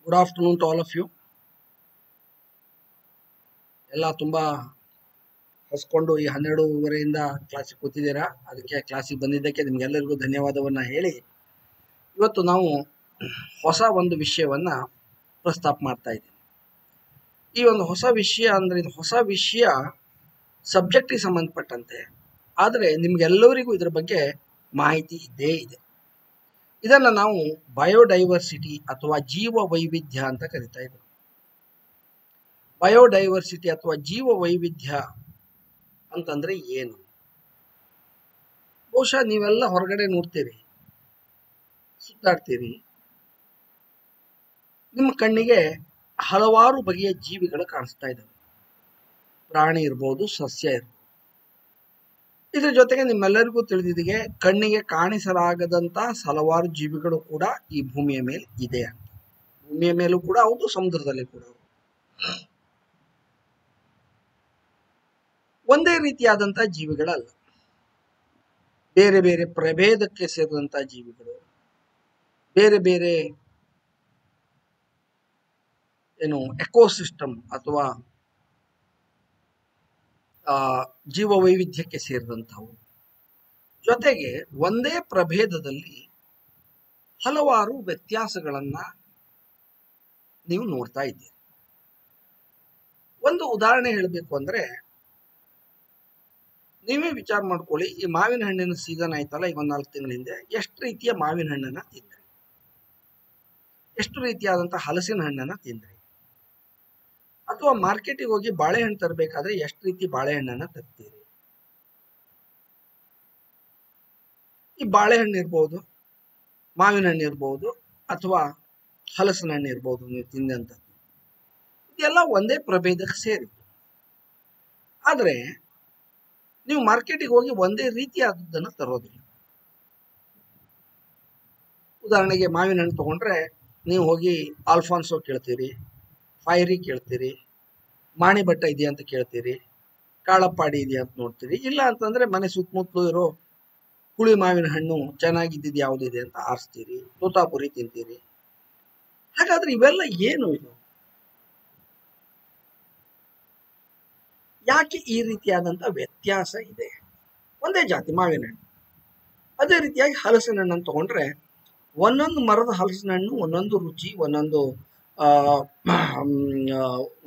Good afternoon to all of you. ಎಲ್ಲ ತುಂಬ ಹಸ್ಕೊಂಡು ಈ 12:30 ಕ್ಲಾಸಿಗೆ ಕೂತಿದ್ದೀರಾ. ಅದಕ್ಕೆ ಕ್ಲಾಸಿಗೆ ಬಂದಿದ್ದಕ್ಕೆ ನಿಮಗೆಲ್ಲರಿಗೂ ಧನ್ಯವಾದವನ್ನು ಹೇಳಿ, ಇವತ್ತು ನಾವು ಹೊಸ ಒಂದು ವಿಷಯವನ್ನು ಪ್ರಸ್ತಾಪ ಮಾಡ್ತಾ ಇದ್ದೀವಿ. ಈ ಒಂದು ಹೊಸ ವಿಷಯ ಅಂದರೆ, ಇದು ಹೊಸ ವಿಷಯ ಸಬ್ಜೆಕ್ಟಿಗೆ ಸಂಬಂಧಪಟ್ಟಂತೆ, ಆದರೆ ನಿಮಗೆಲ್ಲರಿಗೂ ಇದರ ಬಗ್ಗೆ ಮಾಹಿತಿ ಇದ್ದೇ ಇದೆ. ಇದನ್ನು ನಾವು ಬಯೋಡೈವರ್ಸಿಟಿ ಅಥವಾ ಜೀವ ವೈವಿಧ್ಯ ಅಂತ ಕರಿತಾ ಇದ್ದೀವಿ. ಬಯೋಡೈವರ್ಸಿಟಿ ಅಥವಾ ಜೀವ ವೈವಿಧ್ಯ ಅಂತಂದ್ರೆ ಏನು? ಬಹುಶಃ ನೀವೆಲ್ಲ ಹೊರಗಡೆ ನೋಡ್ತೀರಿ, ಸುತ್ತಾಡ್ತೀರಿ, ನಿಮ್ಮ ಕಣ್ಣಿಗೆ ಹಲವಾರು ಬಗೆಯ ಜೀವಿಗಳು ಕಾಣಿಸ್ತಾ ಇದ್ದಾವೆ. ಪ್ರಾಣಿ ಇರ್ಬೋದು, ಸಸ್ಯ ಇರ್ಬೋದು. ಇದ್ರ ಜೊತೆಗೆ ನಿಮ್ಮೆಲ್ಲರಿಗೂ ತಿಳಿದಿದೆ, ಕಣ್ಣಿಗೆ ಕಾಣಿಸಲಾಗದಂತ ಹಲವಾರು ಜೀವಿಗಳು ಕೂಡ ಈ ಭೂಮಿಯ ಮೇಲೆ ಇದೆ ಅಂತ. ಭೂಮಿಯ ಮೇಲೂ ಕೂಡ ಹೌದು, ಸಮುದ್ರದಲ್ಲಿ ಕೂಡ ಹೌದು. ಒಂದೇ ರೀತಿಯಾದಂತಹ ಜೀವಿಗಳಲ್ಲ, ಬೇರೆ ಬೇರೆ ಪ್ರಭೇದಕ್ಕೆ ಸೇರಿದಂತಹ ಜೀವಿಗಳು, ಬೇರೆ ಬೇರೆ ಎಕೋಸಿಸ್ಟಮ್ ಅಥವಾ ಜೀವ ವೈವಿಧ್ಯಕ್ಕೆ ಸೇರಿದಂಥವು. ಜೊತೆಗೆ ಒಂದೇ ಪ್ರಭೇದದಲ್ಲಿ ಹಲವಾರು ವ್ಯತ್ಯಾಸಗಳನ್ನ ನೀವು ನೋಡ್ತಾ ಇದ್ದೀರಿ. ಒಂದು ಉದಾಹರಣೆ ಹೇಳಬೇಕು ಅಂದ್ರೆ, ನೀವೇ ವಿಚಾರ ಮಾಡ್ಕೊಳ್ಳಿ, ಈ ಮಾವಿನ ಹಣ್ಣಿನ ಸೀಸನ್ ಆಯ್ತಲ್ಲ, ಈಗ 4 ತಿಂಗಳ ಹಿಂದೆ ಎಷ್ಟು ರೀತಿಯ ಮಾವಿನ ಹಣ್ಣನ್ನ ತಿಂದ್ರಿ, ಎಷ್ಟು ರೀತಿಯಾದಂತಹ ಹಲಸಿನ ಹಣ್ಣನ್ನ ತಿಂದ್ರಿ, ಅಥವಾ ಮಾರ್ಕೆಟಿಗೆ ಹೋಗಿ ಬಾಳೆಹಣ್ಣು ತರಬೇಕಾದ್ರೆ ಎಷ್ಟು ರೀತಿ ಬಾಳೆಹಣ್ಣನ್ನ ತರ್ತೀರಿ. ಈ ಬಾಳೆಹಣ್ಣು ಇರ್ಬೋದು, ಮಾವಿನ ಹಣ್ಣು ಇರ್ಬೋದು, ಅಥವಾ ಹಲಸಿನ ಹಣ್ಣು ಇರ್ಬೋದು, ನೀವು ತಿಂದಂಥದ್ದು ಇದೆಲ್ಲ ಒಂದೇ ಪ್ರಭೇದಕ್ಕೆ ಸೇರಿತ್ತು. ಆದ್ರೆ ನೀವು ಮಾರ್ಕೆಟಿಗೆ ಹೋಗಿ ಒಂದೇ ರೀತಿಯಾದದ್ದನ್ನು ತರೋದಿಲ್ಲ. ಉದಾಹರಣೆಗೆ ಮಾವಿನ ಹಣ್ಣು ತಗೊಂಡ್ರೆ ನೀವು ಹೋಗಿ ಆಲ್ಫಾನ್ಸೋ ಕೇಳ್ತೀರಿ, ಫೈರಿ ಕೇಳ್ತೀರಿ, ಮಾಣಿಬಟ್ಟ ಇದೆಯಾ ಅಂತ ಕೇಳ್ತೀರಿ, ಕಾಳಪ್ಪಾಡಿ ಇದೆಯಾ ಅಂತ ನೋಡ್ತೀರಿ. ಇಲ್ಲ ಅಂತಂದ್ರೆ ಮನೆ ಸುತ್ತಮುತ್ತಲು ಇರೋ ಹುಳಿ ಮಾವಿನ ಹಣ್ಣು ಚೆನ್ನಾಗಿದ್ದಿದ್ದು ಯಾವುದಿದೆ ಅಂತ ಆರಿಸ್ತೀರಿ, ತೋತಾಪುರಿ ತಿಂತೀರಿ. ಹಾಗಾದ್ರೆ ಇವೆಲ್ಲ ಏನು? ಇದು ಯಾಕೆ ಈ ರೀತಿಯಾದಂಥ ವ್ಯತ್ಯಾಸ ಇದೆ? ಒಂದೇ ಜಾತಿ ಮಾವಿನ ಹಣ್ಣು. ಅದೇ ರೀತಿಯಾಗಿ ಹಲಸಿನ ಹಣ್ಣನ್ನು ತಗೊಂಡ್ರೆ ಒಂದೊಂದು ಮರದ ಹಲಸಿನ ಹಣ್ಣು ಒಂದೊಂದು ರುಚಿ, ಒಂದೊಂದು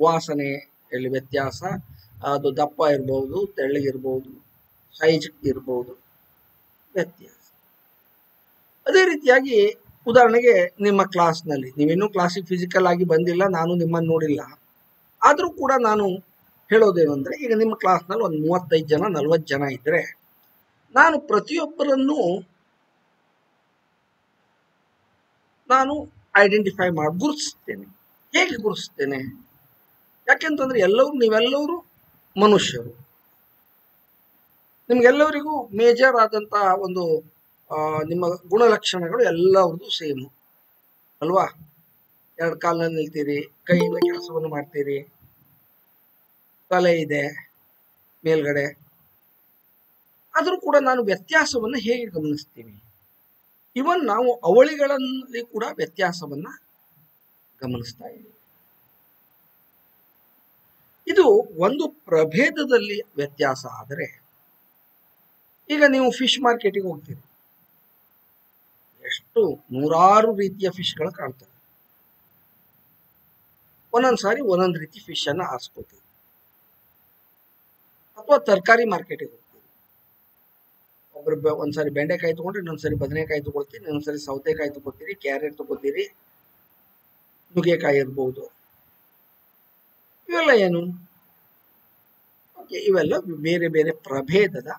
ವಾಸನೆಯಲ್ಲಿ ವ್ಯತ್ಯಾಸ, ಅದು ದಪ್ಪ ಇರ್ಬೋದು, ತೆಳ್ಳಗಿರ್ಬೋದು, ಸೈಜ್ ಇರ್ಬೋದು, ವ್ಯತ್ಯಾಸ. ಅದೇ ರೀತಿಯಾಗಿ ಉದಾಹರಣೆಗೆ ನಿಮ್ಮ ಕ್ಲಾಸ್ನಲ್ಲಿ, ನೀವಿನ್ನೂ ಕ್ಲಾಸಿಗೆ ಫಿಸಿಕಲ್ ಆಗಿ ಬಂದಿಲ್ಲ, ನಾನು ನಿಮ್ಮನ್ನು ನೋಡಿಲ್ಲ, ಆದರೂ ಕೂಡ ನಾನು ಹೇಳೋದೇನು ಅಂದರೆ, ಈಗ ನಿಮ್ಮ ಕ್ಲಾಸ್ನಲ್ಲಿ ಒಂದು 35 ಜನ 40 ಜನ ಇದ್ದರೆ, ನಾನು ಪ್ರತಿಯೊಬ್ಬರನ್ನು ನಾನು ಐಡೆಂಟಿಫೈ ಮಾಡಿ ಗುರುತಿಸ್ತೇನೆ. ಹೇಗೆ ಗುರುತಿಸ್ತೇನೆ? ಯಾಕೆಂತಂದ್ರೆ ನೀವೆಲ್ಲರೂ ಮನುಷ್ಯರು, ನಿಮ್ಗೆಲ್ಲರಿಗೂ ಮೇಜರ್ ಆದಂತಹ ಒಂದು ನಿಮ್ಮ ಗುಣಲಕ್ಷಣಗಳು ಎಲ್ಲರದ್ದು ಸೇಮ್ ಅಲ್ವಾ? 2 ಕಾಲಿನಲ್ಲಿ ನಿಲ್ತೀರಿ, ಕೈಯಿಂದ ಕೆಲಸವನ್ನು ಮಾಡ್ತೀರಿ, ತಲೆ ಇದೆ ಮೇಲ್ಗಡೆ. ಆದರೂ ಕೂಡ ನಾನು ವ್ಯತ್ಯಾಸವನ್ನು ಹೇಗೆ ಗಮನಿಸ್ತೀವಿ? ಇವನ್ ನಾವು ಅವಳಿಗಳಲ್ಲಿ ಕೂಡ ವ್ಯತ್ಯಾಸವನ್ನ ಗಮನಿಸ್ತಾ ಇದ್ದೀವಿ. ಇದು ಒಂದು ಪ್ರಭೇದದಲ್ಲಿ ವ್ಯತ್ಯಾಸ ಆದರೆ, ಈಗ ನೀವು ಫಿಶ್ ಮಾರ್ಕೆಟಿಗೆ ಹೋಗ್ತೀರಿ, ಎಷ್ಟು ನೂರಾರು ರೀತಿಯ ಫಿಶ್ಗಳು ಕಾಣ್ತವೆ. ಒಂದೊಂದ್ಸಾರಿ ಒಂದೊಂದು ರೀತಿ ಫಿಶ್ ಅನ್ನ ಆರಿಸ್ಕೋತೀವಿ. ಅಥವಾ ತರಕಾರಿ ಮಾರ್ಕೆಟಿಗೆ ಹೋಗ್ತೀವಿ, ಒಂದ್ಸರಿ ಬೆಂಡೆಕಾಯಿ ತಗೊಂಡ್ರೆ ಇನ್ನೊಂದ್ಸರಿ ಬದನೆಕಾಯಿ ತಗೊಳ್ತೀರಿ, ಇನ್ನೊಂದ್ಸರಿ ಸೌತೆಕಾಯಿ ತಗೋತೀರಿ, ಕ್ಯಾರೆಟ್ ತಗೋತೀರಿ, ನುಗ್ಗೆಕಾಯಿ ಇರ್ಬೋದು. ಇವೆಲ್ಲ ಏನು? ಇವೆಲ್ಲ ಬೇರೆ ಬೇರೆ ಪ್ರಭೇದದ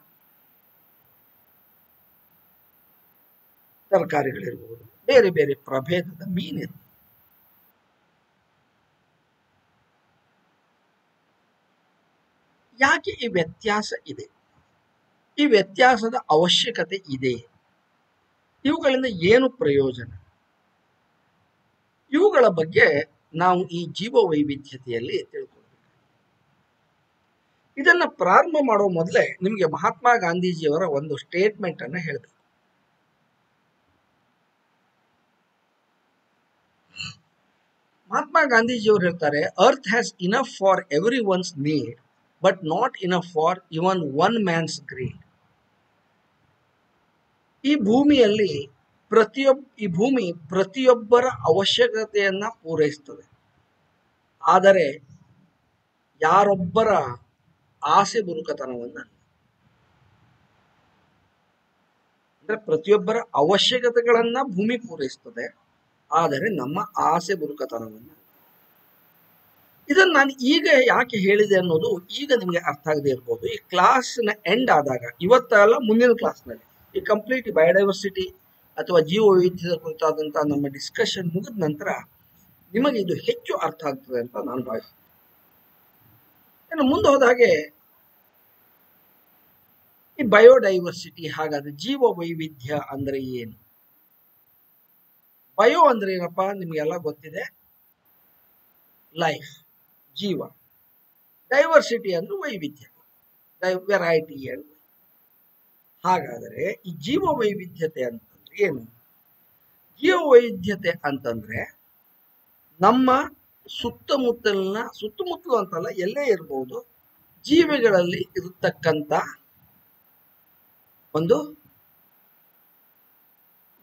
ತರಕಾರಿಗಳಿರ್ಬೋದು, ಬೇರೆ ಬೇರೆ ಪ್ರಭೇದದ ಮೀನಿರ್ಬೋದು. ಯಾಕೆ ಈ ವ್ಯತ್ಯಾಸ ಇದೆ? ಈ ವ್ಯತ್ಯಾಸದ ಅವಶ್ಯಕತೆ ಇದೆ? ಇವುಗಳಿಂದ ಏನು ಪ್ರಯೋಜನ? ಇವುಗಳ ಬಗ್ಗೆ ನಾವು ಈ ಜೀವ ವೈವಿಧ್ಯತೆಯಲ್ಲಿ ತಿಳ್ಕೊಳ್ಬೇಕು. ಇದನ್ನ ಪ್ರಾರಂಭ ಮಾಡೋ ಮೊದಲೇ ನಿಮಗೆ ಮಹಾತ್ಮ ಗಾಂಧೀಜಿಯವರ ಒಂದು ಸ್ಟೇಟ್ಮೆಂಟ್ ಅನ್ನ ಹೇಳಬೇಕು. ಮಹಾತ್ಮ ಗಾಂಧೀಜಿಯವರು ಹೇಳ್ತಾರೆ, earth has enough for every one's need but not enough for even one man's greed. ಈ ಭೂಮಿಯಲ್ಲಿ ಈ ಭೂಮಿ ಪ್ರತಿಯೊಬ್ಬರ ಅವಶ್ಯಕತೆಯನ್ನ ಪೂರೈಸ್ತದೆ, ಆದರೆ ಯಾರೊಬ್ಬರ ಆಸೆ ಬುರುಕತನವನ್ನ. ಅಂದ್ರೆ ಪ್ರತಿಯೊಬ್ಬರ ಅವಶ್ಯಕತೆಗಳನ್ನ ಭೂಮಿ ಪೂರೈಸ್ತದೆ, ಆದರೆ ನಮ್ಮ ಆಸೆ ಬುರುಕತನವನ್ನ. ಇದನ್ನು ನಾನು ಈಗ ಯಾಕೆ ಹೇಳಿದೆ ಅನ್ನೋದು ಈಗ ನಿಮಗೆ ಅರ್ಥ ಆಗದೆ ಇರ್ಬೋದು. ಈ ಕ್ಲಾಸ್ನ ಎಂಡ್ ಆದಾಗ, ಇವತ್ತಲ್ಲ ಮುಂದಿನ ಕ್ಲಾಸ್ನಲ್ಲಿ ಈ ಕಂಪ್ಲೀಟ್ ಬಯೋಡೈವರ್ಸಿಟಿ ಅಥವಾ ಜೀವ ವೈವಿಧ್ಯದ ಕುರಿತಾದಂತಹ ನಮ್ಮ ಡಿಸ್ಕಷನ್ ಮುಗಿದ ನಂತರ ನಿಮಗೆ ಇದು ಹೆಚ್ಚು ಅರ್ಥ ಆಗ್ತದೆ ಅಂತ ನಾನು ಭಾವಿಸ್ತೇನೆ. ಇನ್ನು ಮುಂದೆ ಹೋದ ಹಾಗೆ ಈ ಬಯೋಡೈವರ್ಸಿಟಿ, ಹಾಗಾದ್ರೆ ಜೀವ ವೈವಿಧ್ಯ ಅಂದ್ರೆ ಏನು? ಬಯೋ ಅಂದ್ರೆ ಏನಪ್ಪಾ, ನಿಮ್ಗೆಲ್ಲ ಗೊತ್ತಿದೆ, ಲೈಫ್, ಜೀವ. ಡೈವರ್ಸಿಟಿ ಅಂದ್ರೆ ವೈವಿಧ್ಯ, ವೆರೈಟಿ ಅಂಡ್. ಹಾಗಾದರೆ ಈ ಜೀವ ವೈವಿಧ್ಯತೆ ಅಂತಂದ್ರೆ ಏನು? ಜೀವ ವೈವಿಧ್ಯತೆ ಅಂತಂದ್ರೆ ನಮ್ಮ ಸುತ್ತಮುತ್ತಲು ಅಂತಲ್ಲ, ಎಲ್ಲೇ ಇರಬಹುದು, ಜೀವಿಗಳಲ್ಲಿ ಇರತಕ್ಕಂತ ಒಂದು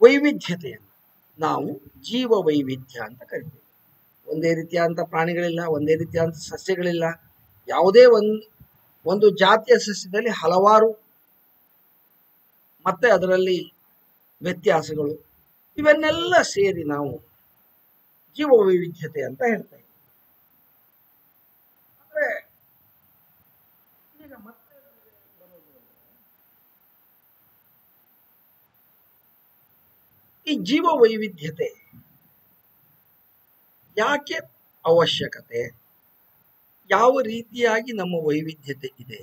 ವೈವಿಧ್ಯತೆಯನ್ನು ನಾವು ಜೀವ ವೈವಿಧ್ಯ ಅಂತ ಕರಿತೀವಿ. ಒಂದೇ ರೀತಿಯಾದಂಥ ಪ್ರಾಣಿಗಳಿಲ್ಲ, ಒಂದೇ ರೀತಿಯಾದಂಥ ಸಸ್ಯಗಳಿಲ್ಲ. ಯಾವುದೇ ಒಂದು ಜಾತಿಯ ಸಸ್ಯದಲ್ಲಿ ಹಲವಾರು ಮತ್ತೆ ಅದರಲ್ಲಿ ವ್ಯತ್ಯಾಸಗಳು, ಇವನ್ನೆಲ್ಲ ಸೇರಿ ನಾವು ಜೀವ ವೈವಿಧ್ಯತೆ ಅಂತ ಹೇಳ್ತಾ ಇದ್ದೀವಿ. ಅಂದ್ರೆ ಈಗ ಮತ್ತೆ ಈ ಜೀವ ವೈವಿಧ್ಯತೆ ಯಾಕೆ ಅವಶ್ಯಕತೆ, ಯಾವ ರೀತಿಯಾಗಿ ನಮ್ಮ ವೈವಿಧ್ಯತೆ ಇದೆ?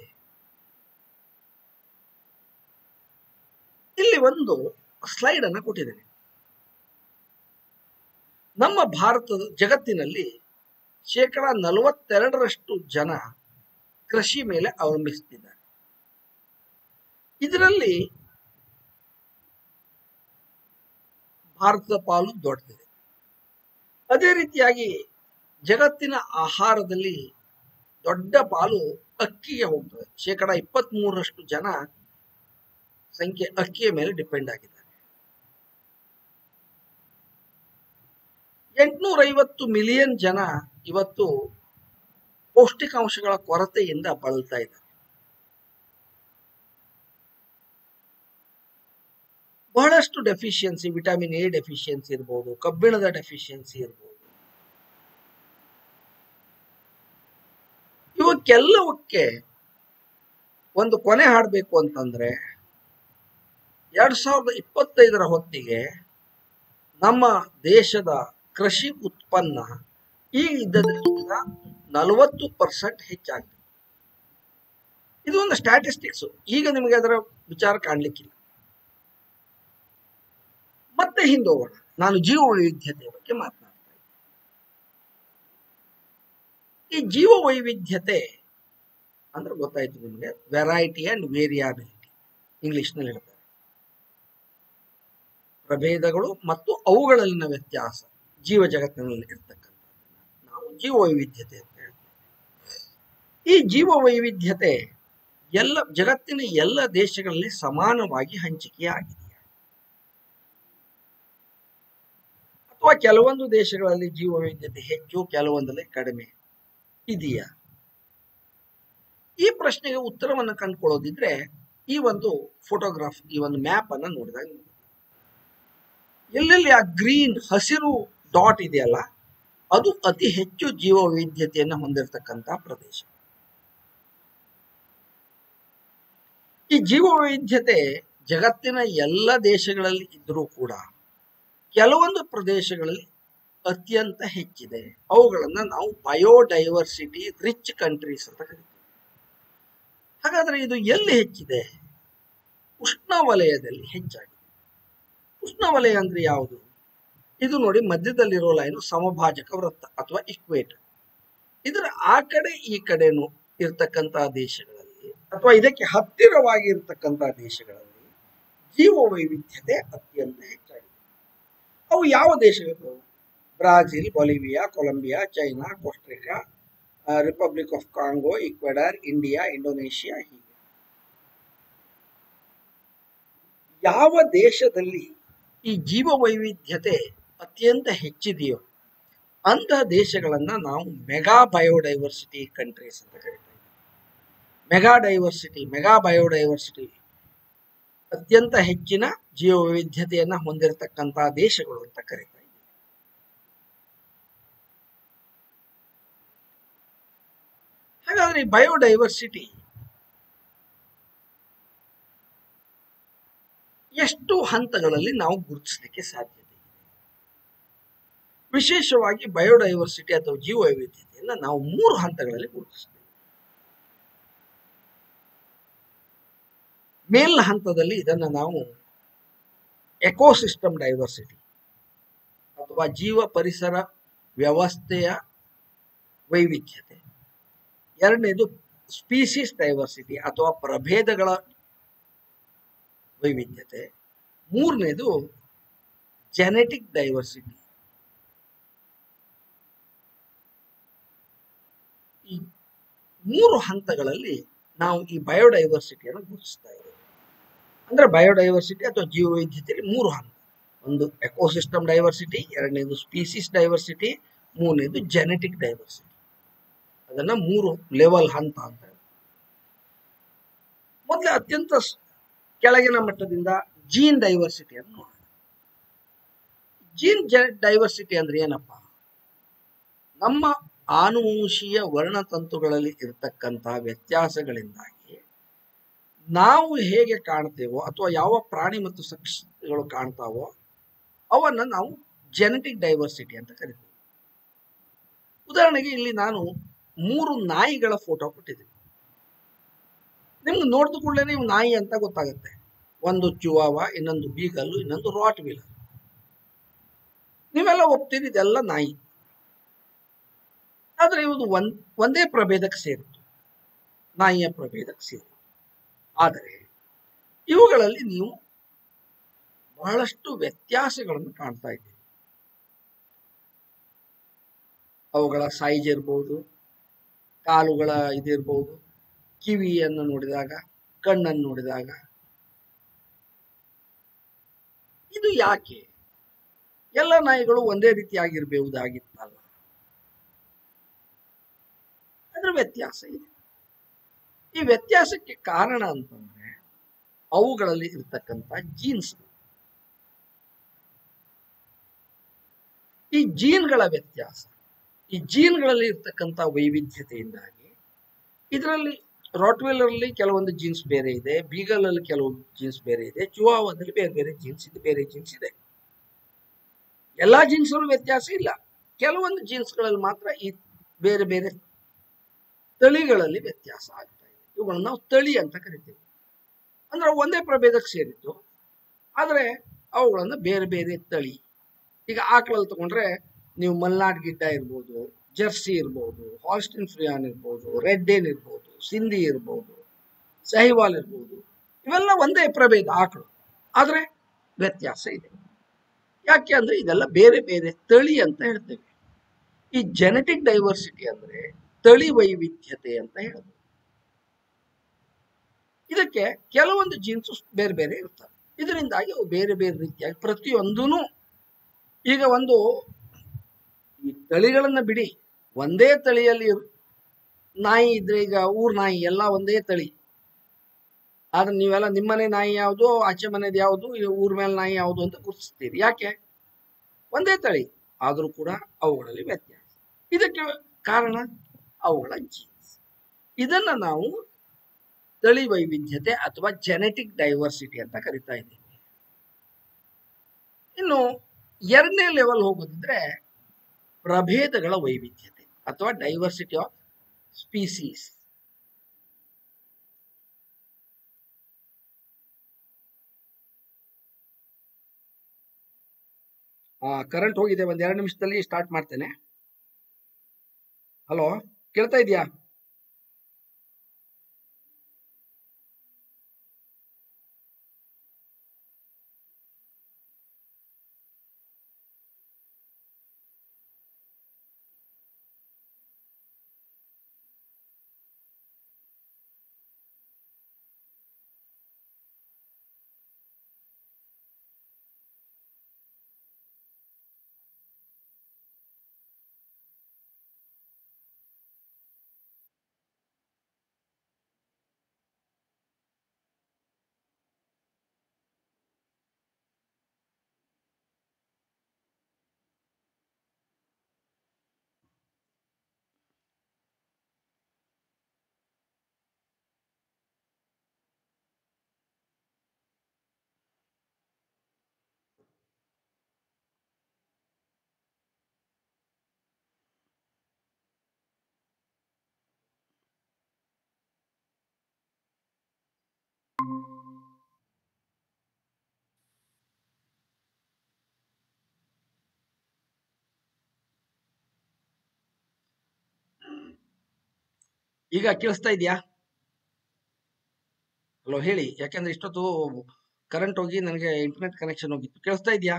ಇಲ್ಲಿ ಒಂದು ಸ್ಲೈಡ್ ಅನ್ನು ಕೊಟ್ಟಿದ್ದೇನೆ. ನಮ್ಮ ಜಗತ್ತಿನಲ್ಲಿ 42% ಜನ ಕೃಷಿ ಮೇಲೆ ಅವಲಂಬಿಸುತ್ತಿದ್ದಾರೆ. ಇದರಲ್ಲಿ ಭಾರತದ ಪಾಲು ದೊಡ್ಡದಿದೆ. ಅದೇ ರೀತಿಯಾಗಿ ಜಗತ್ತಿನ ಆಹಾರದಲ್ಲಿ ದೊಡ್ಡ ಪಾಲು ಅಕ್ಕಿಗೆ ಹೋಗ್ತದೆ. 23% ಜನ ಸಂಖ್ಯೆ ಅಕ್ಕಿಯ ಮೇಲೆ ಡಿಪೆಂಡ್ ಆಗಿದ್ದಾರೆ. 850 ಮಿಲಿಯನ್ ಜನ ಇವತ್ತು ಪೌಷ್ಟಿಕಾಂಶಗಳ ಕೊರತೆಯಿಂದ ಬಳಲ್ತಾ ಇದ್ದಾರೆ. ಬಹಳಷ್ಟು ಡೆಫಿಷಿಯನ್ಸಿ, ವಿಟಮಿನ್ ಎ ಡೆಫಿಷಿಯನ್ಸಿ ಇರ್ಬೋದು, ಕಬ್ಬಿಣದ ಡೆಫಿಷಿಯನ್ಸಿ ಇರ್ಬೋದು. ಇವಕ್ಕೆಲ್ಲವಕ್ಕೆ ಒಂದು ಕೊನೆ ಹಾಡಬೇಕು ಅಂತಂದ್ರೆ 2025 ಹೊತ್ತಿಗೆ ನಮ್ಮ ದೇಶದ ಕೃಷಿ ಉತ್ಪನ್ನ ಈ ಇದ್ದದಕ್ಕಿಂತ 40% ಹೆಚ್ಚಾಗಿದೆ. ಇದು ಒಂದು ಸ್ಟ್ಯಾಟಿಸ್ಟಿಕ್ಸ್. ಈಗ ನಿಮಗೆ ಅದರ ವಿಚಾರ ಕಾಣ್ಲಿಕ್ಕಿಲ್ಲ. ಮತ್ತೆ ಹಿಂದೋಗೋಣ. ನಾನು ಜೀವ ವೈವಿಧ್ಯತೆಯ ಬಗ್ಗೆ ಮಾತನಾಡ್ತಾ ಇದ್ದೀನಿ. ಈ ಜೀವ ವೈವಿಧ್ಯತೆ ಅಂದ್ರೆ ಗೊತ್ತಾಯ್ತು ನಿಮಗೆ, ವೆರೈಟಿ ಅಂಡ್ ವೇರಿಯಾಬಿಲಿಟಿ ಇಂಗ್ಲಿಷ್ನಲ್ಲಿ ಹೇಳ್ತಾರೆ. ಪ್ರಭೇದಗಳು ಮತ್ತು ಅವುಗಳಲ್ಲಿನ ವ್ಯತ್ಯಾಸ ಜೀವ ಜಗತ್ತಿನಲ್ಲಿ ಇರ್ತಕ್ಕಂಥದ್ದನ್ನ ನಾವು ಜೀವ ವೈವಿಧ್ಯತೆ ಅಂತ ಹೇಳ್ತೇವೆ. ಈ ಜೀವ ವೈವಿಧ್ಯತೆ ಜಗತ್ತಿನ ಎಲ್ಲ ದೇಶಗಳಲ್ಲಿ ಸಮಾನವಾಗಿ ಹಂಚಿಕೆಯಾಗಿದೆ, ಅಥವಾ ಕೆಲವೊಂದು ದೇಶಗಳಲ್ಲಿ ಜೀವ ವೈವಿಧ್ಯತೆ ಹೆಚ್ಚು, ಕೆಲವೊಂದರಲ್ಲಿ ಕಡಿಮೆ ಇದೆಯಾ? ಈ ಪ್ರಶ್ನೆಗೆ ಉತ್ತರವನ್ನು ಕಂಡುಕೊಳ್ಳೋದಿದ್ರೆ ಈ ಒಂದು ಫೋಟೋಗ್ರಾಫ್, ಈ ಒಂದು ಮ್ಯಾಪ್ ಅನ್ನ ನೋಡಿದಾಗ ಎಲ್ಲೆಲ್ಲಿ ಆ ಗ್ರೀನ್ ಹಸಿರು ಡಾಟ್ ಇದೆಯಲ್ಲ, ಅದು ಅತಿ ಹೆಚ್ಚು ಜೀವ ವೈವಿಧ್ಯತೆಯನ್ನು ಹೊಂದಿರತಕ್ಕಂಥ ಪ್ರದೇಶ. ಈ ಜೀವ ವೈವಿಧ್ಯತೆ ಜಗತ್ತಿನ ಎಲ್ಲ ದೇಶಗಳಲ್ಲಿ ಇದ್ರೂ ಕೂಡ ಕೆಲವೊಂದು ಪ್ರದೇಶಗಳಲ್ಲಿ ಅತ್ಯಂತ ಹೆಚ್ಚಿದೆ. ಅವುಗಳನ್ನ ನಾವು ಬಯೋಡೈವರ್ಸಿಟಿ ರಿಚ್ ಕಂಟ್ರೀಸ್ ಅಂತ ಕರಿತೀವಿ. ಹಾಗಾದ್ರೆ ಇದು ಎಲ್ಲಿ ಹೆಚ್ಚಿದೆ? ಉಷ್ಣವಲಯದಲ್ಲಿ ಹೆಚ್ಚಾಗಿದೆ. ಉಷ್ಣವಲಯ ಅಂದ್ರೆ ಯಾವುದು? ಇದು ನೋಡಿ, ಮಧ್ಯದಲ್ಲಿರೋ ಲೈನು ಸಮಭಾಜಕ ವೃತ್ತ ಅಥವಾ ಇಕ್ವೇಟರ್. ಇದರ ಆ ಕಡೆ ಈ ಕಡೆನು ಇರ್ತಕ್ಕಂತಹ ದೇಶಗಳಲ್ಲಿ ಅಥವಾ ಇದಕ್ಕೆ ಹತ್ತಿರವಾಗಿ ಇರ್ತಕ್ಕಂತಹ ದೇಶಗಳಲ್ಲಿ ಜೀವ ವೈವಿಧ್ಯತೆ ಅತ್ಯಂತ ಹೆಚ್ಚಾಗಿದೆ. ಅವು ಯಾವ ದೇಶಗಳು? Brazil, Bolivia, Colombia, China, Costa Rica, republic of Congo, Ecuador, India, Indonesia. ಹೀಗೆ ಯಾವ ದೇಶದಲ್ಲಿ ಈ ಜೀವ ವೈವಿಧ್ಯತೆ ಅತ್ಯಂತ ಹೆಚ್ಚಿದೆಯೋ ಅಂತಹ ದೇಶಗಳನ್ನ ನಾವು ಮೆಗಾ ಬಯೋಡೈವರ್ಸಿಟಿ ಕಂಟ್ರೀಸ್ ಅಂತ ಕರಿತೀವಿ. ಮೆಗಾ ಬಯೋಡೈವರ್ಸಿಟಿ ಅತ್ಯಂತ ಹೆಚ್ಚಿನ ಜೀವ ವೈವಿಧ್ಯತೆಯನ್ನ ಹೊಂದಿರತಕ್ಕಂತಹ ದೇಶಗಳು ಅಂತ ಕರೀತಾ ಇದ್ದೀವಿ. ಹಾಗಾದ್ರೆ ಈ ಬಯೋಡೈವರ್ಸಿಟಿ ಎಷ್ಟು ಹಂತಗಳಲ್ಲಿ ನಾವು ಗುರುತಿಸಲಿಕ್ಕೆ ಸಾಧ್ಯತೆ ಇದೆ? ವಿಶೇಷವಾಗಿ ಬಯೋಡೈವರ್ಸಿಟಿ ಅಥವಾ ಜೀವ ವೈವಿಧ್ಯತೆಯನ್ನು ನಾವು 3 ಹಂತಗಳಲ್ಲಿ ಗುರುತಿಸ್ತೇವೆ. ಮೇಲಿನ ಹಂತದಲ್ಲಿ ಇದನ್ನು ನಾವು ಎಕೋಸಿಸ್ಟಮ್ ಡೈವರ್ಸಿಟಿ ಅಥವಾ ಜೀವ ಪರಿಸರ ವ್ಯವಸ್ಥೆಯ ವೈವಿಧ್ಯತೆ, ಎರಡನೇದು ಸ್ಪೀಸೀಸ್ ಡೈವರ್ಸಿಟಿ ಅಥವಾ ಪ್ರಭೇದಗಳ ವೈವಿಧ್ಯತೆ, ಮೂರನೇದು ಜೆನೆಟಿಕ್ ಡೈವರ್ಸಿಟಿ. ಈ 3 ಹಂತಗಳಲ್ಲಿ ನಾವು ಈ ಬಯೋಡೈವರ್ಸಿಟಿಯನ್ನು ಗುರುತಿಸ್ತಾ ಇದ್ದೇವೆ. ಅಂದ್ರೆ ಬಯೋಡೈವರ್ಸಿಟಿ ಅಥವಾ ಜೀವ ವೈವಿಧ್ಯತೆಯಲ್ಲಿ 3 ಹಂತ. ಒಂದು ಎಕೋಸಿಸ್ಟಮ್ ಡೈವರ್ಸಿಟಿ, ಎರಡನೇದು ಸ್ಪೀಸೀಸ್ ಡೈವರ್ಸಿಟಿ, ಮೂರನೇದು ಜೆನೆಟಿಕ್ ಡೈವರ್ಸಿಟಿ. ಅದನ್ನ 3 ಲೆವೆಲ್ ಹಂತ ಅಂತ. ಮೊದಲೇ ಅತ್ಯಂತ ಕೆಳಗಿನ ಮಟ್ಟದಿಂದ ಜೀನ್ ಡೈವರ್ಸಿಟಿಯನ್ನು ನೋಡೋಣ. ಜೀನ್ ಡೈವರ್ಸಿಟಿ ಅಂದ್ರೆ ಏನಪ್ಪಾ? ನಮ್ಮ ಆನುವಂಶೀಯ ವರ್ಣತಂತುಗಳಲ್ಲಿ ಇರತಕ್ಕಂತಹ ವ್ಯತ್ಯಾಸಗಳಿಂದಾಗಿ ನಾವು ಹೇಗೆ ಕಾಣ್ತೇವೋ ಅಥವಾ ಯಾವ ಪ್ರಾಣಿ ಮತ್ತು ಸಸ್ಯಗಳು ಕಾಣ್ತಾವೋ ಅವನ್ನ ನಾವು ಜೆನೆಟಿಕ್ ಡೈವರ್ಸಿಟಿ ಅಂತ ಕರಿತೀವಿ. ಉದಾಹರಣೆಗೆ ಇಲ್ಲಿ ನಾನು 3 ನಾಯಿಗಳ ಫೋಟೋ ಕೊಟ್ಟಿದ್ದೀನಿ. ನಿಮ್ಗೆ ನೋಡಿದ ಕೂಡಲೇ ನೀವು ನಾಯಿ ಅಂತ ಗೊತ್ತಾಗುತ್ತೆ. ಒಂದು ಚುವಾವ, ಇನ್ನೊಂದು ಬೀಗಲ್ಲು, ಇನ್ನೊಂದು ರಾಟ್ ವೀಲರ್. ನೀವೆಲ್ಲ ಒಪ್ತೀರಿ ಇದೆಲ್ಲ ನಾಯಿ. ಆದ್ರೆ ಇವುದು ಒಂದೇ ಪ್ರಭೇದಕ್ಕೆ ಸೇರಿತ್ತು, ನಾಯಿಯ ಪ್ರಭೇದಕ್ಕೆ ಸೇರಿತ್ತು. ಆದರೆ ಇವುಗಳಲ್ಲಿ ನೀವು ಬಹಳಷ್ಟು ವ್ಯತ್ಯಾಸಗಳನ್ನು ಕಾಣ್ತಾ ಇದ್ದೀರಿ. ಅವುಗಳ ಸೈಜ್ ಇರ್ಬೋದು, ಕಾಲುಗಳ ಇದಿರ್ಬೋದು, ಕಿವಿಯನ್ನು ನೋಡಿದಾಗ, ಕಣ್ಣನ್ನು ನೋಡಿದಾಗ. ಇದು ಯಾಕೆ? ಎಲ್ಲ ನಾಯಿಗಳು ಒಂದೇ ರೀತಿಯಾಗಿರ್ಬಹುದಾಗಿತ್ತಲ್ಲ. ಅದರ ವ್ಯತ್ಯಾಸ ಇದೆ. ಈ ವ್ಯತ್ಯಾಸಕ್ಕೆ ಕಾರಣ ಅಂತಂದ್ರೆ ಅವುಗಳಲ್ಲಿ ಇರ್ತಕ್ಕಂಥ ಜೀನ್ಸ್. ಈ ಜೀನ್ಗಳ ವ್ಯತ್ಯಾಸ, ಈ ಜೀನ್ಗಳಲ್ಲಿ ಇರ್ತಕ್ಕಂಥ ವೈವಿಧ್ಯತೆಯಿಂದಾಗಿ ಇದರಲ್ಲಿ ರಾಟ್ವೀಲರ್ಲಿ ಕೆಲವೊಂದು ಜೀನ್ಸ್ ಬೇರೆ ಇದೆ, ಬೀಗಲ್ ಅಲ್ಲಿ ಕೆಲವು ಜೀನ್ಸ್ ಬೇರೆ ಇದೆ, ಚುವಾವದಲ್ಲಿ ಬೇರೆ ಬೇರೆ ಜೀನ್ಸ್ ಇದೆ, ಬೇರೆ ಜೀನ್ಸ್ ಇದೆ. ಎಲ್ಲಾ ಜೀನ್ಸ್ಗಳು ವ್ಯತ್ಯಾಸ ಇಲ್ಲ. ಕೆಲವೊಂದು ಜೀನ್ಸ್ಗಳಲ್ಲಿ ಮಾತ್ರ ಈ ಬೇರೆ ಬೇರೆ ತಳಿಗಳಲ್ಲಿ ವ್ಯತ್ಯಾಸ ಆಗ್ತಾ ಇದೆ. ಇವುಗಳನ್ನ ನಾವು ತಳಿ ಅಂತ ಕರಿತೀವಿ. ಅಂದ್ರೆ ಒಂದೇ ಪ್ರಭೇದಕ್ಕೆ ಸೇರಿತ್ತು, ಆದರೆ ಅವುಗಳನ್ನು ಬೇರೆ ಬೇರೆ ತಳಿ. ಈಗ ಆಕಳಲ್ಲಿ ತಗೊಂಡ್ರೆ ನೀವು ಮಲ್ನಾಡ್ ಗಿಡ್ಡ ಇರ್ಬೋದು, ಜರ್ಸಿ ಇರ್ಬೋದು, ಹಾಲ್ಸ್ಟಿನ್ ಫ್ರಿಯಾನ್ ಇರ್ಬೋದು, ರೆಡ್ ಏನ್ ಇರ್ಬೋದು, ಸಿಂಧಿ ಇರ್ಬೋದು, ಸಹಿವಾಲ್ ಇರ್ಬೋದು. ಇವೆಲ್ಲ ಒಂದೇ ಪ್ರಭೇದ ಆಕಳು, ಆದರೆ ವ್ಯತ್ಯಾಸ ಇದೆ. ಯಾಕೆ ಅಂದ್ರೆ ಇದೆಲ್ಲ ಬೇರೆ ಬೇರೆ ತಳಿ ಅಂತ ಹೇಳ್ತೇವೆ. ಈ ಜೆನೆಟಿಕ್ ಡೈವರ್ಸಿಟಿ ಅಂದ್ರೆ ತಳಿ ವೈವಿಧ್ಯತೆ ಅಂತ ಹೇಳೋದು. ಇದಕ್ಕೆ ಕೆಲವೊಂದು ಜೀನ್ಸ್ ಬೇರೆ ಬೇರೆ ಇರ್ತವೆ. ಇದರಿಂದಾಗಿ ಅವು ಬೇರೆ ಬೇರೆ ರೀತಿಯಾಗಿ ಪ್ರತಿಯೊಂದೂ, ಈಗ ಒಂದು ಈ ತಳಿಗಳನ್ನ ಬಿಡಿ, ಒಂದೇ ತಳಿಯಲ್ಲಿ ನಾಯಿ ಇದ್ರೆ, ಈಗ ಊರ್ ನಾಯಿ ಎಲ್ಲ ಒಂದೇ ತಳಿ, ಆದ್ರೆ ನೀವೆಲ್ಲ ನಿಮ್ಮನೆ ನಾಯಿ ಯಾವುದು, ಆಚೆ ಮನೆದು ಯಾವುದು, ಊರ್ ಮೇಲೆ ನಾಯಿ ಯಾವುದು ಅಂತ ಗುರುತಿಸ್ತೀರಿ. ಯಾಕೆ? ಒಂದೇ ತಳಿ ಆದರೂ ಕೂಡ ಅವುಗಳಲ್ಲಿ ವ್ಯತ್ಯಾಸ. ಇದಕ್ಕೆ ಕಾರಣ ಅವುಗಳ ಜೀನ್ಸ್. ಇದನ್ನ ನಾವು ತಳಿ ವೈವಿಧ್ಯತೆ ಅಥವಾ ಜೆನೆಟಿಕ್ ಡೈವರ್ಸಿಟಿ ಅಂತ ಕರಿತಾ ಇದ್ದೀವಿ. ಇನ್ನು ಎರಡನೇ ಲೆವೆಲ್ ಹೋಗೋದಿದ್ರೆ ಪ್ರಭೇದಗಳ ವೈವಿಧ್ಯತೆ ಅಥವಾ ಡೈವರ್ಸಿಟಿ ಆಫ್ ಸ್ಪೀಸೀಸ್. ಕರೆಂಟ್ ಹೋಗಿದೆ, ಒಂದ್ 2 ನಿಮಿಷದಲ್ಲಿ ಸ್ಟಾರ್ಟ್ ಮಾಡ್ತೇನೆ. ಹಲೋ, ಕೇಳ್ತಾ ಇದೆಯಾ? ಈಗ ಕೇಳಿಸ್ತಾ ಇದೆಯಾ? ಹಲೋ ಹೇಳಿ, ಯಾಕಂದ್ರೆ ಇಷ್ಟೊತ್ತು ಕರೆಂಟ್ ಹೋಗಿ ನನಗೆ ಇಂಟರ್ನೆಟ್ ಕನೆಕ್ಷನ್ ಹೋಗಿತ್ತು. ಕೇಳಿಸ್ತಾ ಇದೆಯಾ?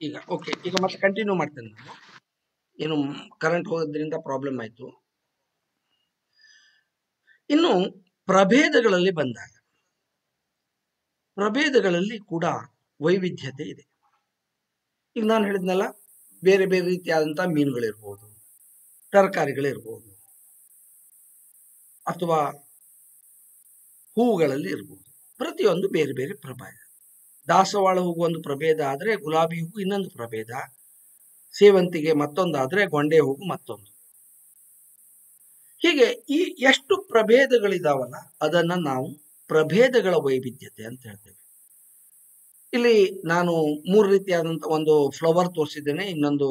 ಈಗ ಓಕೆ, ಈಗ ಮತ್ತೆ ಕಂಟಿನ್ಯೂ ಮಾಡ್ತೇನೆ ನಾನು. ಏನು ಕರೆಂಟ್ ಹೋಗೋದ್ರಿಂದ ಪ್ರಾಬ್ಲಮ್ ಆಯ್ತು. ಇನ್ನು ಪ್ರಭೇದಗಳಲ್ಲಿ ಬಂದಾಗ, ಪ್ರಭೇದಗಳಲ್ಲಿ ಕೂಡ ವೈವಿಧ್ಯತೆ ಇದೆ. ಈಗ ನಾನು ಹೇಳಿದ್ನಲ್ಲ, ಬೇರೆ ಬೇರೆ ರೀತಿಯಾದಂತಹ ಮೀನುಗಳಿರ್ಬೋದು, ತರಕಾರಿಗಳಿರ್ಬೋದು, ಅಥವಾ ಹೂವುಗಳಲ್ಲಿ ಇರ್ಬೋದು. ಪ್ರತಿಯೊಂದು ಬೇರೆ ಬೇರೆ ಪ್ರಭೇದ. ದಾಸವಾಳ ಹೂವು ಒಂದು ಪ್ರಭೇದ ಆದ್ರೆ ಗುಲಾಬಿ ಹೂವು ಇನ್ನೊಂದು ಪ್ರಭೇದ, ಸೇವಂತಿಗೆ ಮತ್ತೊಂದಾದ್ರೆ ಗೊಂಡೆ ಹೂವು ಮತ್ತೊಂದು. ಹೀಗೆ ಈ ಎಷ್ಟು ಪ್ರಭೇದಗಳಿದಾವಲ್ಲ ಅದನ್ನ ನಾವು ಪ್ರಭೇದಗಳ ವೈವಿಧ್ಯತೆ ಅಂತ ಹೇಳ್ತೇವೆ. ಇಲ್ಲಿ ನಾನು 3 ರೀತಿಯಾದಂತ ಒಂದು ಫ್ಲವರ್ ತೋರಿಸಿದ್ದೇನೆ, ಇನ್ನೊಂದು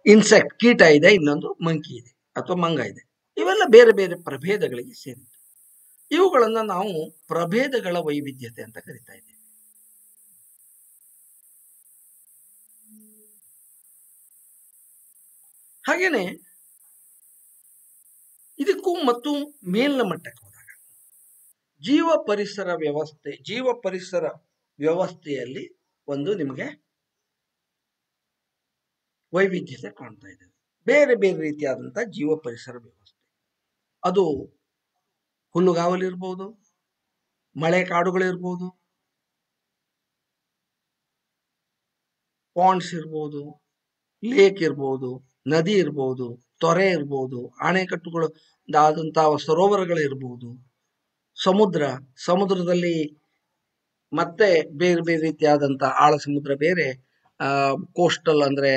ಇನ್ಸೆಕ್ಟ್ ಕೀಟ ಇದೆ, ಇನ್ನೊಂದು ಮಂಕಿ ಇದೆ ಅಥವಾ ಮಂಗ ಇದೆ. ಇವೆಲ್ಲ ಬೇರೆ ಬೇರೆ ಪ್ರಭೇದಗಳಿಗೆ ಸೇರಿದ್ದು. ಇವುಗಳನ್ನ ನಾವು ಪ್ರಭೇದಗಳ ವೈವಿಧ್ಯತೆ ಅಂತ ಕರಿತಾ ಇದ್ದೇವೆ. ಹಾಗೇನೆ ಇದಕ್ಕೂ ಮತ್ತು ಮೇಲಿನ ಮಟ್ಟಕ್ಕೆ ಹೋದಾಗ ಜೀವ ಪರಿಸರ ವ್ಯವಸ್ಥೆಯಲ್ಲಿ ಒಂದು ನಿಮಗೆ ವೈವಿಧ್ಯತೆ ಕಾಣ್ತಾ ಇದೆ. ಬೇರೆ ಬೇರೆ ರೀತಿಯಾದಂತಹ ಜೀವ ಪರಿಸರ ವ್ಯವಸ್ಥೆ, ಅದು ಹುಲ್ಲುಗಾವಲಿರ್ಬೋದು, ಮಳೆ ಕಾಡುಗಳಿರ್ಬೋದು, ಪಾಂಡ್ಸ್ ಇರ್ಬೋದು, ಲೇಕ್ ಇರ್ಬೋದು, ನದಿ ಇರ್ಬೋದು, ತೊರೆ ಇರ್ಬೋದು, ಅಣೆಕಟ್ಟುಗಳು ಆದಂತಹ ಸರೋವರಗಳಿರ್ಬೋದು, ಸಮುದ್ರದಲ್ಲಿ ಮತ್ತೆ ಬೇರೆ ಬೇರೆ ರೀತಿಯಾದಂತಹ ಆಳ ಸಮುದ್ರ ಬೇರೆ, ಕೋಸ್ಟಲ್ ಅಂದ್ರೆ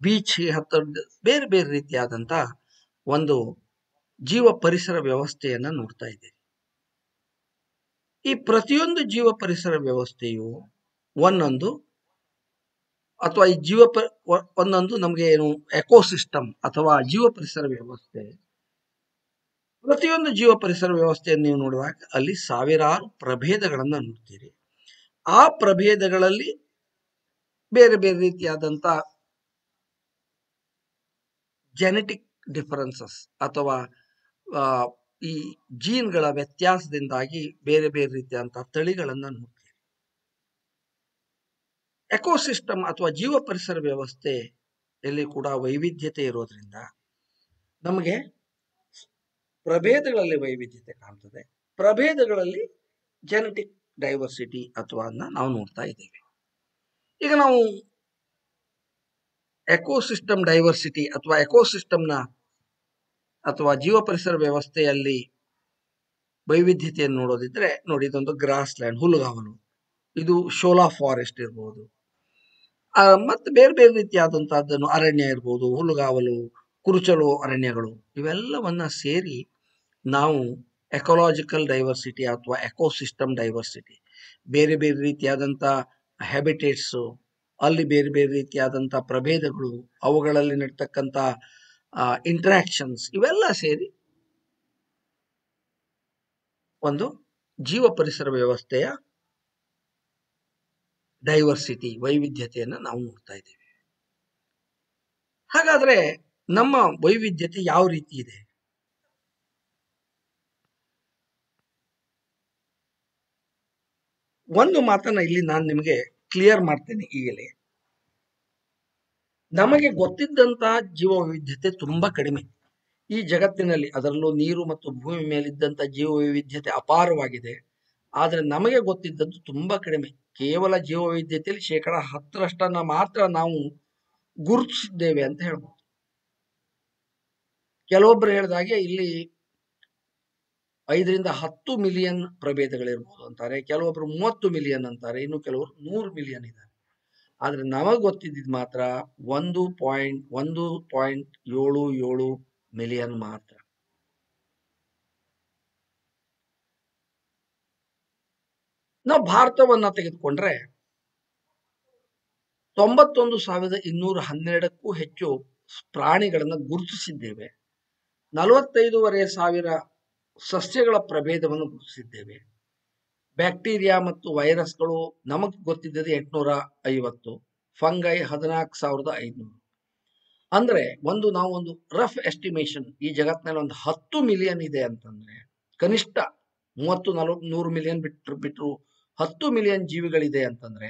ಬೀಚ್ ಹತ್ತಿರ ಬೇರೆ ಬೇರೆ ರೀತಿಯಾದಂತ ಒಂದು ಜೀವ ಪರಿಸರ ವ್ಯವಸ್ಥೆಯನ್ನ ನೋಡ್ತಾ ಇದ್ದೇವೆ. ಈ ಪ್ರತಿಯೊಂದು ಜೀವ ಪರಿಸರ ವ್ಯವಸ್ಥೆಯು ಒಂದೊಂದು ಅಥವಾ ಈ ಒಂದೊಂದು ನಮಗೆ ಏನು ಎಕೋಸಿಸ್ಟಮ್ ಅಥವಾ ಜೀವ ಪರಿಸರ ವ್ಯವಸ್ಥೆ. ಪ್ರತಿಯೊಂದು ಜೀವ ಪರಿಸರ ವ್ಯವಸ್ಥೆಯನ್ನು ನೀವು ನೋಡುವಾಗ ಅಲ್ಲಿ ಸಾವಿರಾರು ಪ್ರಭೇದಗಳನ್ನ ನೋಡ್ತೀರಿ. ಆ ಪ್ರಭೇದಗಳಲ್ಲಿ ಬೇರೆ ಬೇರೆ ರೀತಿಯಾದಂತ ಜೆನೆಟಿಕ್ ಡಿಫರೆನ್ಸಸ್ ಅಥವಾ ಈ ಜೀನ್ಗಳ ವ್ಯತ್ಯಾಸದಿಂದಾಗಿ ಬೇರೆ ಬೇರೆ ರೀತಿಯಾದಂತಹ ತಳಿಗಳನ್ನ ನೋಡ್ತೀವಿ. ಎಕೋಸಿಸ್ಟಮ್ ಅಥವಾ ಜೀವ ಪರಿಸರ ವ್ಯವಸ್ಥೆಯಲ್ಲಿ ಕೂಡ ವೈವಿಧ್ಯತೆ ಇರೋದ್ರಿಂದ ನಮಗೆ ಪ್ರಭೇದಗಳಲ್ಲಿ ವೈವಿಧ್ಯತೆ ಕಾಣ್ತದೆ. ಪ್ರಭೇದಗಳಲ್ಲಿ ಜೆನೆಟಿಕ್ ಡೈವರ್ಸಿಟಿ ಅಥವಾ ನಾವು ನೋಡ್ತಾ ಇದ್ದೇವೆ. ಈಗ ನಾವು ಎಕೋಸಿಸ್ಟಮ್ ಡೈವರ್ಸಿಟಿ ಅಥವಾ ಎಕೋಸಿಸ್ಟಮ್ನ ಅಥವಾ ಜೀವ ಪರಿಸರ ವ್ಯವಸ್ಥೆಯಲ್ಲಿ ವೈವಿಧ್ಯತೆಯನ್ನು ನೋಡೋದಿದ್ರೆ ನೋಡಿ, ಇದೊಂದು ಗ್ರಾಸ್ ಲ್ಯಾಂಡ್, ಹುಲ್ಲುಗಾವಲು, ಇದು ಶೋಲಾ ಫಾರೆಸ್ಟ್ ಇರ್ಬೋದು, ಮತ್ತೆ ಬೇರೆ ಬೇರೆ ರೀತಿಯಾದಂತಹದ್ದನ್ನು ಅರಣ್ಯ ಇರ್ಬೋದು, ಹುಲ್ಲುಗಾವಲು, ಕುರುಚಲು ಅರಣ್ಯಗಳು, ಇವೆಲ್ಲವನ್ನ ಸೇರಿ ನಾವು ಎಕೋಲಾಜಿಕಲ್ ಡೈವರ್ಸಿಟಿ ಅಥವಾ ಎಕೋಸಿಸ್ಟಮ್ ಡೈವರ್ಸಿಟಿ, ಬೇರೆ ಬೇರೆ ರೀತಿಯಾದಂಥ ಹ್ಯಾಬಿಟೇಟ್ಸು, ಅಲ್ಲಿ ಬೇರೆ ಬೇರೆ ರೀತಿಯಾದಂಥ ಪ್ರಭೇದಗಳು, ಅವುಗಳಲ್ಲಿ ನಡ್ತಕ್ಕಂಥ ಇಂಟ್ರಾಕ್ಷನ್ಸ್, ಇವೆಲ್ಲ ಸೇರಿ ಒಂದು ಜೀವ ಪರಿಸರ ವ್ಯವಸ್ಥೆಯ ಡೈವರ್ಸಿಟಿ, ವೈವಿಧ್ಯತೆಯನ್ನು ನಾವು ನೋಡ್ತಾ ಇದ್ದೇವೆ. ಹಾಗಾದ್ರೆ ನಮ್ಮ ವೈವಿಧ್ಯತೆ ಯಾವ ರೀತಿ ಇದೆ? ಒಂದು ಮಾತನ್ನ ಇಲ್ಲಿ ನಾನು ನಿಮಗೆ ಕ್ಲಿಯರ್ ಮಾಡ್ತೇನೆ ಈಗಲೇ. ನಮಗೆ ಗೊತ್ತಿದ್ದಂತಹ ಜೀವ ವೈವಿಧ್ಯತೆ ತುಂಬಾ ಕಡಿಮೆ ಈ ಜಗತ್ತಿನಲ್ಲಿ. ಅದರಲ್ಲೂ ನೀರು ಮತ್ತು ಭೂಮಿ ಮೇಲಿದ್ದಂಥ ಜೀವ ವೈವಿಧ್ಯತೆ ಅಪಾರವಾಗಿದೆ. ಆದರೆ ನಮಗೆ ಗೊತ್ತಿದ್ದದ್ದು ತುಂಬಾ ಕಡಿಮೆ. ಕೇವಲ ಜೀವ ವೈವಿಧ್ಯತೆಯಲ್ಲಿ 10% ಮಾತ್ರ ನಾವು ಗುರುತಿಸಿದ್ದೇವೆ ಅಂತ ಹೇಳ್ಬೋದು. ಕೆಲವೊಬ್ಬರು ಹೇಳಿದಾಗೆ ಇಲ್ಲಿ 5 ರಿಂದ 10 ಮಿಲಿಯನ್ ಪ್ರಭೇದಗಳಿರ್ಬೋದು ಅಂತಾರೆ, ಕೆಲವೊಬ್ರು 30 ಮಿಲಿಯನ್ ಅಂತಾರೆ, ಇನ್ನು ಕೆಲವರು 100 ಮಿಲಿಯನ್ ಇದ್ದಾರೆ. ಆದ್ರೆ ನಮಗ್ ಗೊತ್ತಿದ್ದ ಮಾತ್ರ 1.77 ಮಿಲಿಯನ್ ಮಾತ್ರ. ನಾವು ಭಾರತವನ್ನ ತೆಗೆದುಕೊಂಡ್ರೆ 91,212ಕ್ಕೂ ಹೆಚ್ಚು ಪ್ರಾಣಿಗಳನ್ನ ಗುರುತಿಸಿದ್ದೇವೆ. 45,500 ಸಸ್ಯಗಳ ಪ್ರಭೇದವನ್ನು ಗುರುತಿಸಿದ್ದೇವೆ. ಬ್ಯಾಕ್ಟೀರಿಯಾ ಮತ್ತು ವೈರಸ್ಗಳು ನಮಗೆ ಗೊತ್ತಿದ್ದದ್ದು 850, ಫಂಗೈ 14,500. ಅಂದ್ರೆ ನಾವು ಒಂದು ರಫ್ ಎಸ್ಟಿಮೇಷನ್, ಈ ಜಗತ್ತಿನಲ್ಲಿ ಒಂದು 10 ಮಿಲಿಯನ್ ಇದೆ ಅಂತಂದ್ರೆ, ಕನಿಷ್ಠ 30-40-100 ಮಿಲಿಯನ್ ಬಿಟ್ಟರು 10 ಮಿಲಿಯನ್ ಜೀವಿಗಳಿದೆ ಅಂತಂದ್ರೆ,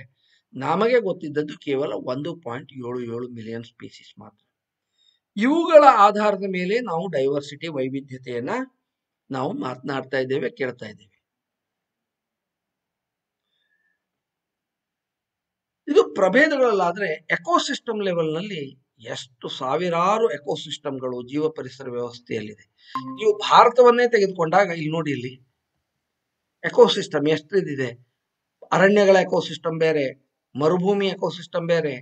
ನಮಗೆ ಗೊತ್ತಿದ್ದದ್ದು ಕೇವಲ 1.77 ಮಿಲಿಯನ್ ಸ್ಪೀಸೀಸ್ ಮಾತ್ರ. ಇವುಗಳ ಆಧಾರದ ಮೇಲೆ ನಾವು ಡೈವರ್ಸಿಟಿ, ವೈವಿಧ್ಯತೆಯನ್ನ ನಾವು ಮಾತನಾಡ್ತಾ ಇದ್ದೇವೆ, ಕೇಳ್ತಾ ಇದ್ದೇವೆ. ಇದು ಪ್ರಭೇದಗಳಲ್ಲಾದ್ರೆ ಎಕೋಸಿಸ್ಟಮ್ ಲೆವೆಲ್ನಲ್ಲಿ ಎಷ್ಟು ಸಾವಿರಾರು ಎಕೋಸಿಸ್ಟಮ್ಗಳು ಜೀವ ಪರಿಸರ ವ್ಯವಸ್ಥೆಯಲ್ಲಿದೆ. ನೀವು ಭಾರತವನ್ನೇ ತೆಗೆದುಕೊಂಡಾಗ ಇಲ್ಲಿ ನೋಡಿ, ಇಲ್ಲಿ ಎಕೋಸಿಸ್ಟಮ್ ಎಷ್ಟಿದೆ. ಅರಣ್ಯಗಳ ಎಕೋಸಿಸ್ಟಮ್ ಬೇರೆ, ಮರುಭೂಮಿ ಎಕೋಸಿಸ್ಟಮ್ ಬೇರೆ,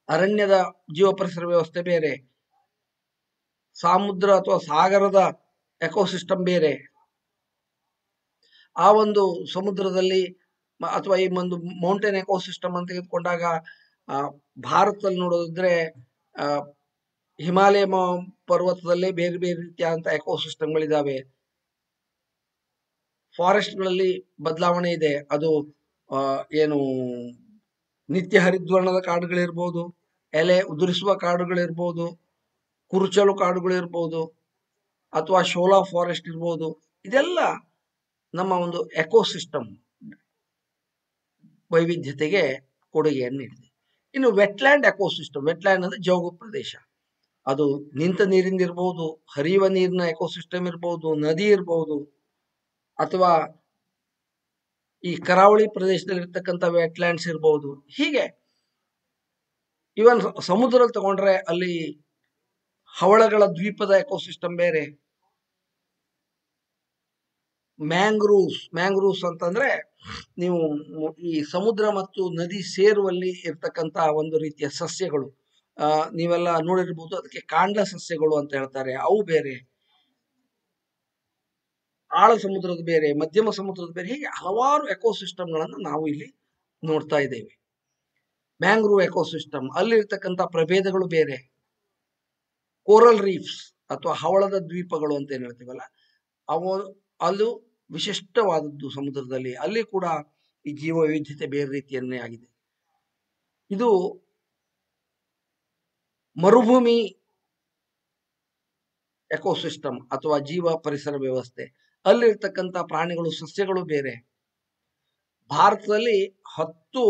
ಅರಣ್ಯದ ಜೀವ ಪರಿಸರ ವ್ಯವಸ್ಥೆ ಬೇರೆ, ಸಮುದ್ರ ಅಥವಾ ಸಾಗರದ ಎಕೋಸಿಸ್ಟಮ್ ಬೇರೆ. ಆ ಒಂದು ಸಮುದ್ರದಲ್ಲಿ ಅಥವಾ ಈ ಒಂದು ಮೌಂಟೇನ್ ಎಕೋಸಿಸ್ಟಮ್ ಅಂತ ತೆಗೆದುಕೊಂಡಾಗ ಭಾರತದಲ್ಲಿ ನೋಡೋದಿದ್ರೆ ಹಿಮಾಲಯ ಪರ್ವತದಲ್ಲಿ ಬೇರೆ ಬೇರೆ ರೀತಿಯಾದಂತಹ ಎಕೋಸಿಸ್ಟಮ್ಗಳಿದ್ದಾವೆ. ಫಾರೆಸ್ಟ್ಗಳಲ್ಲಿ ಬದಲಾವಣೆ ಇದೆ. ಅದು ಏನು ನಿತ್ಯ ಹರಿದ್ವರ್ಣದ ಕಾಡುಗಳಿರ್ಬೋದು, ಎಲೆ ಉದುರಿಸುವ ಕಾಡುಗಳಿರ್ಬೋದು, ಕುರುಚಲು ಕಾಡುಗಳಿರ್ಬೋದು, ಅಥವಾ ಶೋಲಾ ಫಾರೆಸ್ಟ್ ಇರ್ಬೋದು. ಇದೆಲ್ಲ ನಮ್ಮ ಒಂದು ಎಕೋಸಿಸ್ಟಮ್ ವೈವಿಧ್ಯತೆಗೆ ಕೊಡುಗೆಯನ್ನು ನೀಡಿದೆ. ಇನ್ನು ವೆಟ್ಲ್ಯಾಂಡ್ ಎಕೋಸಿಸ್ಟಮ್, ವೆಟ್ಲ್ಯಾಂಡ್ ಅಂದ್ರೆ ಜೌಗು ಪ್ರದೇಶ. ಅದು ನಿಂತ ನೀರಿಂದ ಇರ್ಬೋದು, ಹರಿಯುವ ನೀರಿನ ಎಕೋಸಿಸ್ಟಮ್ ಇರ್ಬೋದು, ನದಿ ಇರ್ಬೋದು, ಅಥವಾ ಈ ಕರಾವಳಿ ಪ್ರದೇಶದಲ್ಲಿ ಇರ್ತಕ್ಕಂಥ ವೆಟ್ಲ್ಯಾಂಡ್ಸ್ ಇರ್ಬೋದು. ಹೀಗೆ ಇವನ್ ಸಮುದ್ರದಲ್ಲಿ ತಗೊಂಡ್ರೆ ಅಲ್ಲಿ ಹವಳಗಳ ದ್ವೀಪದ ಎಕೋಸಿಸ್ಟಮ್ ಬೇರೆ. ಮ್ಯಾಂಗ್ರೂವ್ಸ್ ಅಂತಂದ್ರೆ ನೀವು ಈ ಸಮುದ್ರ ಮತ್ತು ನದಿ ಸೇರುವಲ್ಲಿ ಇರ್ತಕ್ಕಂಥ ಒಂದು ರೀತಿಯ ಸಸ್ಯಗಳು, ನೀವೆಲ್ಲ ನೋಡಿರ್ಬೋದು. ಅದಕ್ಕೆ ಕಾಂಡ ಸಸ್ಯಗಳು ಅಂತ ಹೇಳ್ತಾರೆ, ಅವು ಬೇರೆ. ಆಳ ಸಮುದ್ರದ ಬೇರೆ, ಮಧ್ಯಮ ಸಮುದ್ರದ ಬೇರೆ. ಹೀಗೆ ಹಲವಾರು ಎಕೋಸಿಸ್ಟಮ್ಗಳನ್ನು ನಾವು ಇಲ್ಲಿ ನೋಡ್ತಾ ಇದ್ದೇವೆ. ಮ್ಯಾಂಗ್ರೂವ್ ಎಕೋಸಿಸ್ಟಮ್ ಅಲ್ಲಿರ್ತಕ್ಕಂಥ ಪ್ರಭೇದಗಳು ಬೇರೆ. ಕೋರಲ್ ರೀಫ್ಸ್ ಅಥವಾ ಹವಳದ ದ್ವೀಪಗಳು ಅಂತ ಏನ್ ಹೇಳ್ತೀವಲ್ಲ, ಅಲ್ಲೂ ವಿಶಿಷ್ಟವಾದದ್ದು ಸಮುದ್ರದಲ್ಲಿ. ಅಲ್ಲಿ ಕೂಡ ಈ ಜೀವ ವೈವಿಧ್ಯತೆ ಬೇರೆ ರೀತಿಯನ್ನೇ ಆಗಿದೆ. ಇದು ಮರುಭೂಮಿ ಎಕೋಸಿಸ್ಟಮ್ ಅಥವಾ ಜೀವ ಪರಿಸರ ವ್ಯವಸ್ಥೆ. ಅಲ್ಲಿರ್ತಕ್ಕಂಥ ಪ್ರಾಣಿಗಳು, ಸಸ್ಯಗಳು ಬೇರೆ. ಭಾರತದಲ್ಲಿ 10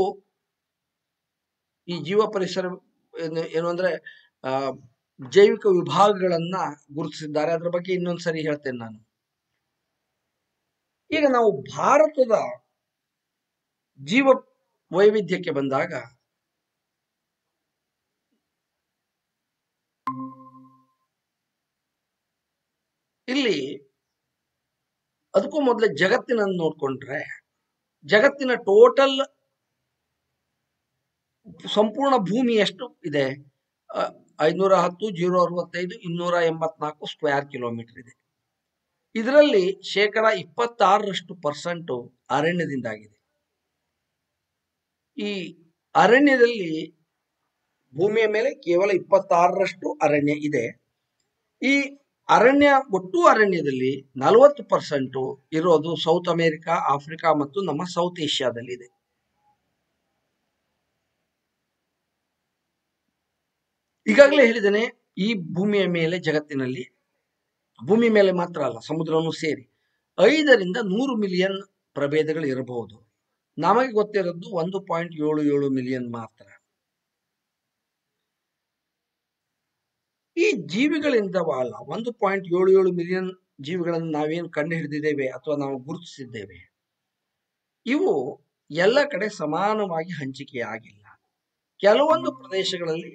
ಈ ಜೀವ ಪರಿಸರ ಏನು ಅಂದ್ರೆ ಜೈವಿಕ ವಿಭಾಗಗಳನ್ನ ಗುರುತಿಸಿದ್ದಾರೆ. ಅದರ ಬಗ್ಗೆ ಇನ್ನೊಂದ್ಸರಿ ಹೇಳ್ತೇನೆ ನಾನು. ಈಗ ನಾವು ಭಾರತದ ಜೀವ ವೈವಿಧ್ಯಕ್ಕೆ ಬಂದಾಗ ಇಲ್ಲಿ ಅದಕ್ಕೂ ಮೊದಲೇ ಜಗತ್ತಿನ ನೋಡ್ಕೊಂಡ್ರೆ, ಜಗತ್ತಿನ ಟೋಟಲ್ ಸಂಪೂರ್ಣ ಭೂಮಿ ಎಷ್ಟು ಇದೆ? 510, 065, 284 ಸ್ಕ್ವೇರ್ ಕಿಲೋಮೀಟರ್ ಇದೆ. ಇದರಲ್ಲಿ 26% ಅರಣ್ಯದಿಂದಾಗಿದೆ. ಈ ಅರಣ್ಯದಲ್ಲಿ ಭೂಮಿಯ ಮೇಲೆ ಕೇವಲ 26% ಅರಣ್ಯ ಇದೆ. ಈ ಅರಣ್ಯ, ಒಟ್ಟು ಅರಣ್ಯದಲ್ಲಿ 40% ಇರೋದು ಸೌತ್ ಅಮೆರಿಕಾ, ಆಫ್ರಿಕಾ ಮತ್ತು ನಮ್ಮ ಸೌತ್ ಏಷ್ಯಾದಲ್ಲಿ ಇದೆ. ಈಗಾಗಲೇ ಹೇಳಿದ್ದೇನೆ, ಈ ಭೂಮಿಯ ಮೇಲೆ, ಜಗತ್ತಿನಲ್ಲಿ ಭೂಮಿ ಮೇಲೆ ಮಾತ್ರ ಅಲ್ಲ, ಸಮುದ್ರವನ್ನು ಸೇರಿ 5ರಿಂದ 100 ಮಿಲಿಯನ್ ಪ್ರಭೇದಗಳು ಇರಬಹುದು. ನಮಗೆ ಗೊತ್ತಿರೋದು 1.77 ಮಿಲಿಯನ್ ಮಾತ್ರ. ಈ ಜೀವಿಗಳಿಂದವಲ್ಲ, 1.77 ಮಿಲಿಯನ್ ಜೀವಿಗಳನ್ನು ನಾವೇನು ಕಂಡು ಹಿಡಿದಿದ್ದೇವೆ ಅಥವಾ ನಾವು ಗುರುತಿಸಿದ್ದೇವೆ, ಇವು ಎಲ್ಲ ಕಡೆ ಸಮಾನವಾಗಿ ಹಂಚಿಕೆಯಾಗಿಲ್ಲ. ಕೆಲವೊಂದು ಪ್ರದೇಶಗಳಲ್ಲಿ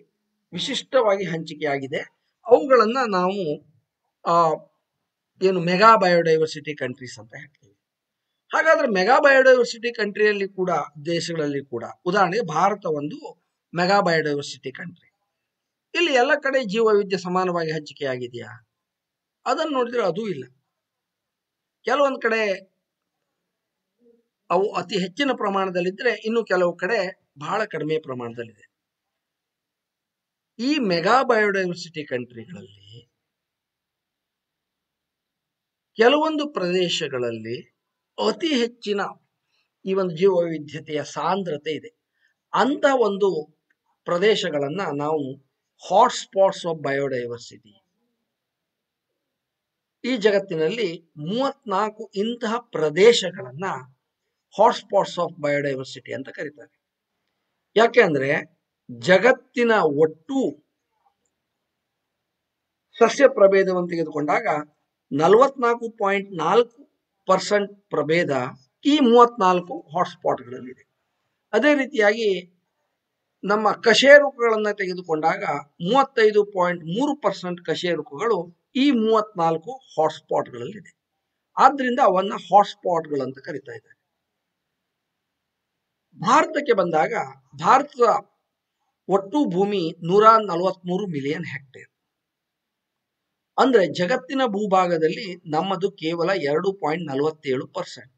ವಿಶಿಷ್ಟವಾಗಿ ಹಂಚಿಕೆಯಾಗಿದೆ. ಅವುಗಳನ್ನ ನಾವು ಏನು ಮೆಗಾ ಬಯೋಡೈವರ್ಸಿಟಿ ಕಂಟ್ರೀಸ್ ಅಂತ ಹೇಳ್ತೀವಿ. ಹಾಗಾದ್ರೆ ಮೆಗಾ ಬಯೋಡೈವರ್ಸಿಟಿ ಕಂಟ್ರಿಯಲ್ಲಿ ಕೂಡ, ದೇಶಗಳಲ್ಲಿ ಕೂಡ, ಉದಾಹರಣೆಗೆ ಭಾರತ ಒಂದು ಮೆಗಾ ಬಯೋಡೈವರ್ಸಿಟಿ ಕಂಟ್ರಿ. ಇಲ್ಲಿ ಎಲ್ಲ ಕಡೆ ಜೀವ ವೈವಿಧ್ಯ ಸಮಾನವಾಗಿ ಹಂಚಿಕೆಯಾಗಿದೆಯಾ? ಅದನ್ನು ನೋಡಿದ್ರೆ ಅದೂ ಇಲ್ಲ. ಕೆಲವೊಂದು ಕಡೆ ಅವು ಅತಿ ಹೆಚ್ಚಿನ ಪ್ರಮಾಣದಲ್ಲಿದ್ದರೆ, ಇನ್ನು ಕೆಲವು ಕಡೆ ಬಹಳ ಕಡಿಮೆ ಪ್ರಮಾಣದಲ್ಲಿದೆ. ಈ ಮೆಗಾ ಬಯೋಡೈವರ್ಸಿಟಿ ಕಂಟ್ರಿಗಳಲ್ಲಿ ಕೆಲವೊಂದು ಪ್ರದೇಶಗಳಲ್ಲಿ ಅತಿ ಹೆಚ್ಚಿನ ಈ ಒಂದು ಜೀವ ವೈವಿಧ್ಯತೆಯ ಸಾಂದ್ರತೆ ಇದೆ. ಅಂತ ಒಂದು ಪ್ರದೇಶಗಳನ್ನ ನಾವು ಹಾಟ್ಸ್ಪಾಟ್ಸ್ ಆಫ್ ಬಯೋಡೈವರ್ಸಿಟಿ, ಈ ಜಗತ್ತಿನಲ್ಲಿ 34 ಇಂತಹ ಪ್ರದೇಶಗಳನ್ನ ಹಾಟ್ಸ್ಪಾಟ್ಸ್ ಆಫ್ ಬಯೋಡೈವರ್ಸಿಟಿ ಅಂತ ಕರೀತಾರೆ. ಯಾಕೆ ಅಂದ್ರೆ ಜಗತ್ತಿನ ಒಟ್ಟು ಸಸ್ಯ ಪ್ರಭೇದವನ್ನು ತೆಗೆದುಕೊಂಡಾಗ 44.4% ಪ್ರಭೇದ ಈ 34 ಹಾಟ್ಸ್ಪಾಟ್ಗಳಲ್ಲಿದೆ. ಅದೇ ರೀತಿಯಾಗಿ ನಮ್ಮ ಕಶೇರುಕಗಳನ್ನ ತೆಗೆದುಕೊಂಡಾಗ 35.3% ಕಶೇರುಕಗಳು ಈ 34 ಹಾಟ್ಸ್ಪಾಟ್ಗಳಲ್ಲಿದೆ. ಆದ್ರಿಂದ ಅವನ್ನ ಹಾಟ್ಸ್ಪಾಟ್ಗಳಂತ ಕರಿತಾ ಇದ್ದಾರೆ. ಭಾರತಕ್ಕೆ ಬಂದಾಗ ಭಾರತದ ಒಟ್ಟು ಭೂಮಿ 143 ಮಿಲಿಯನ್ ಹೆಕ್ಟೇರ್. ಅಂದ್ರೆ ಜಗತ್ತಿನ ಭೂಭಾಗದಲ್ಲಿ ನಮ್ಮದು ಕೇವಲ 2.47%.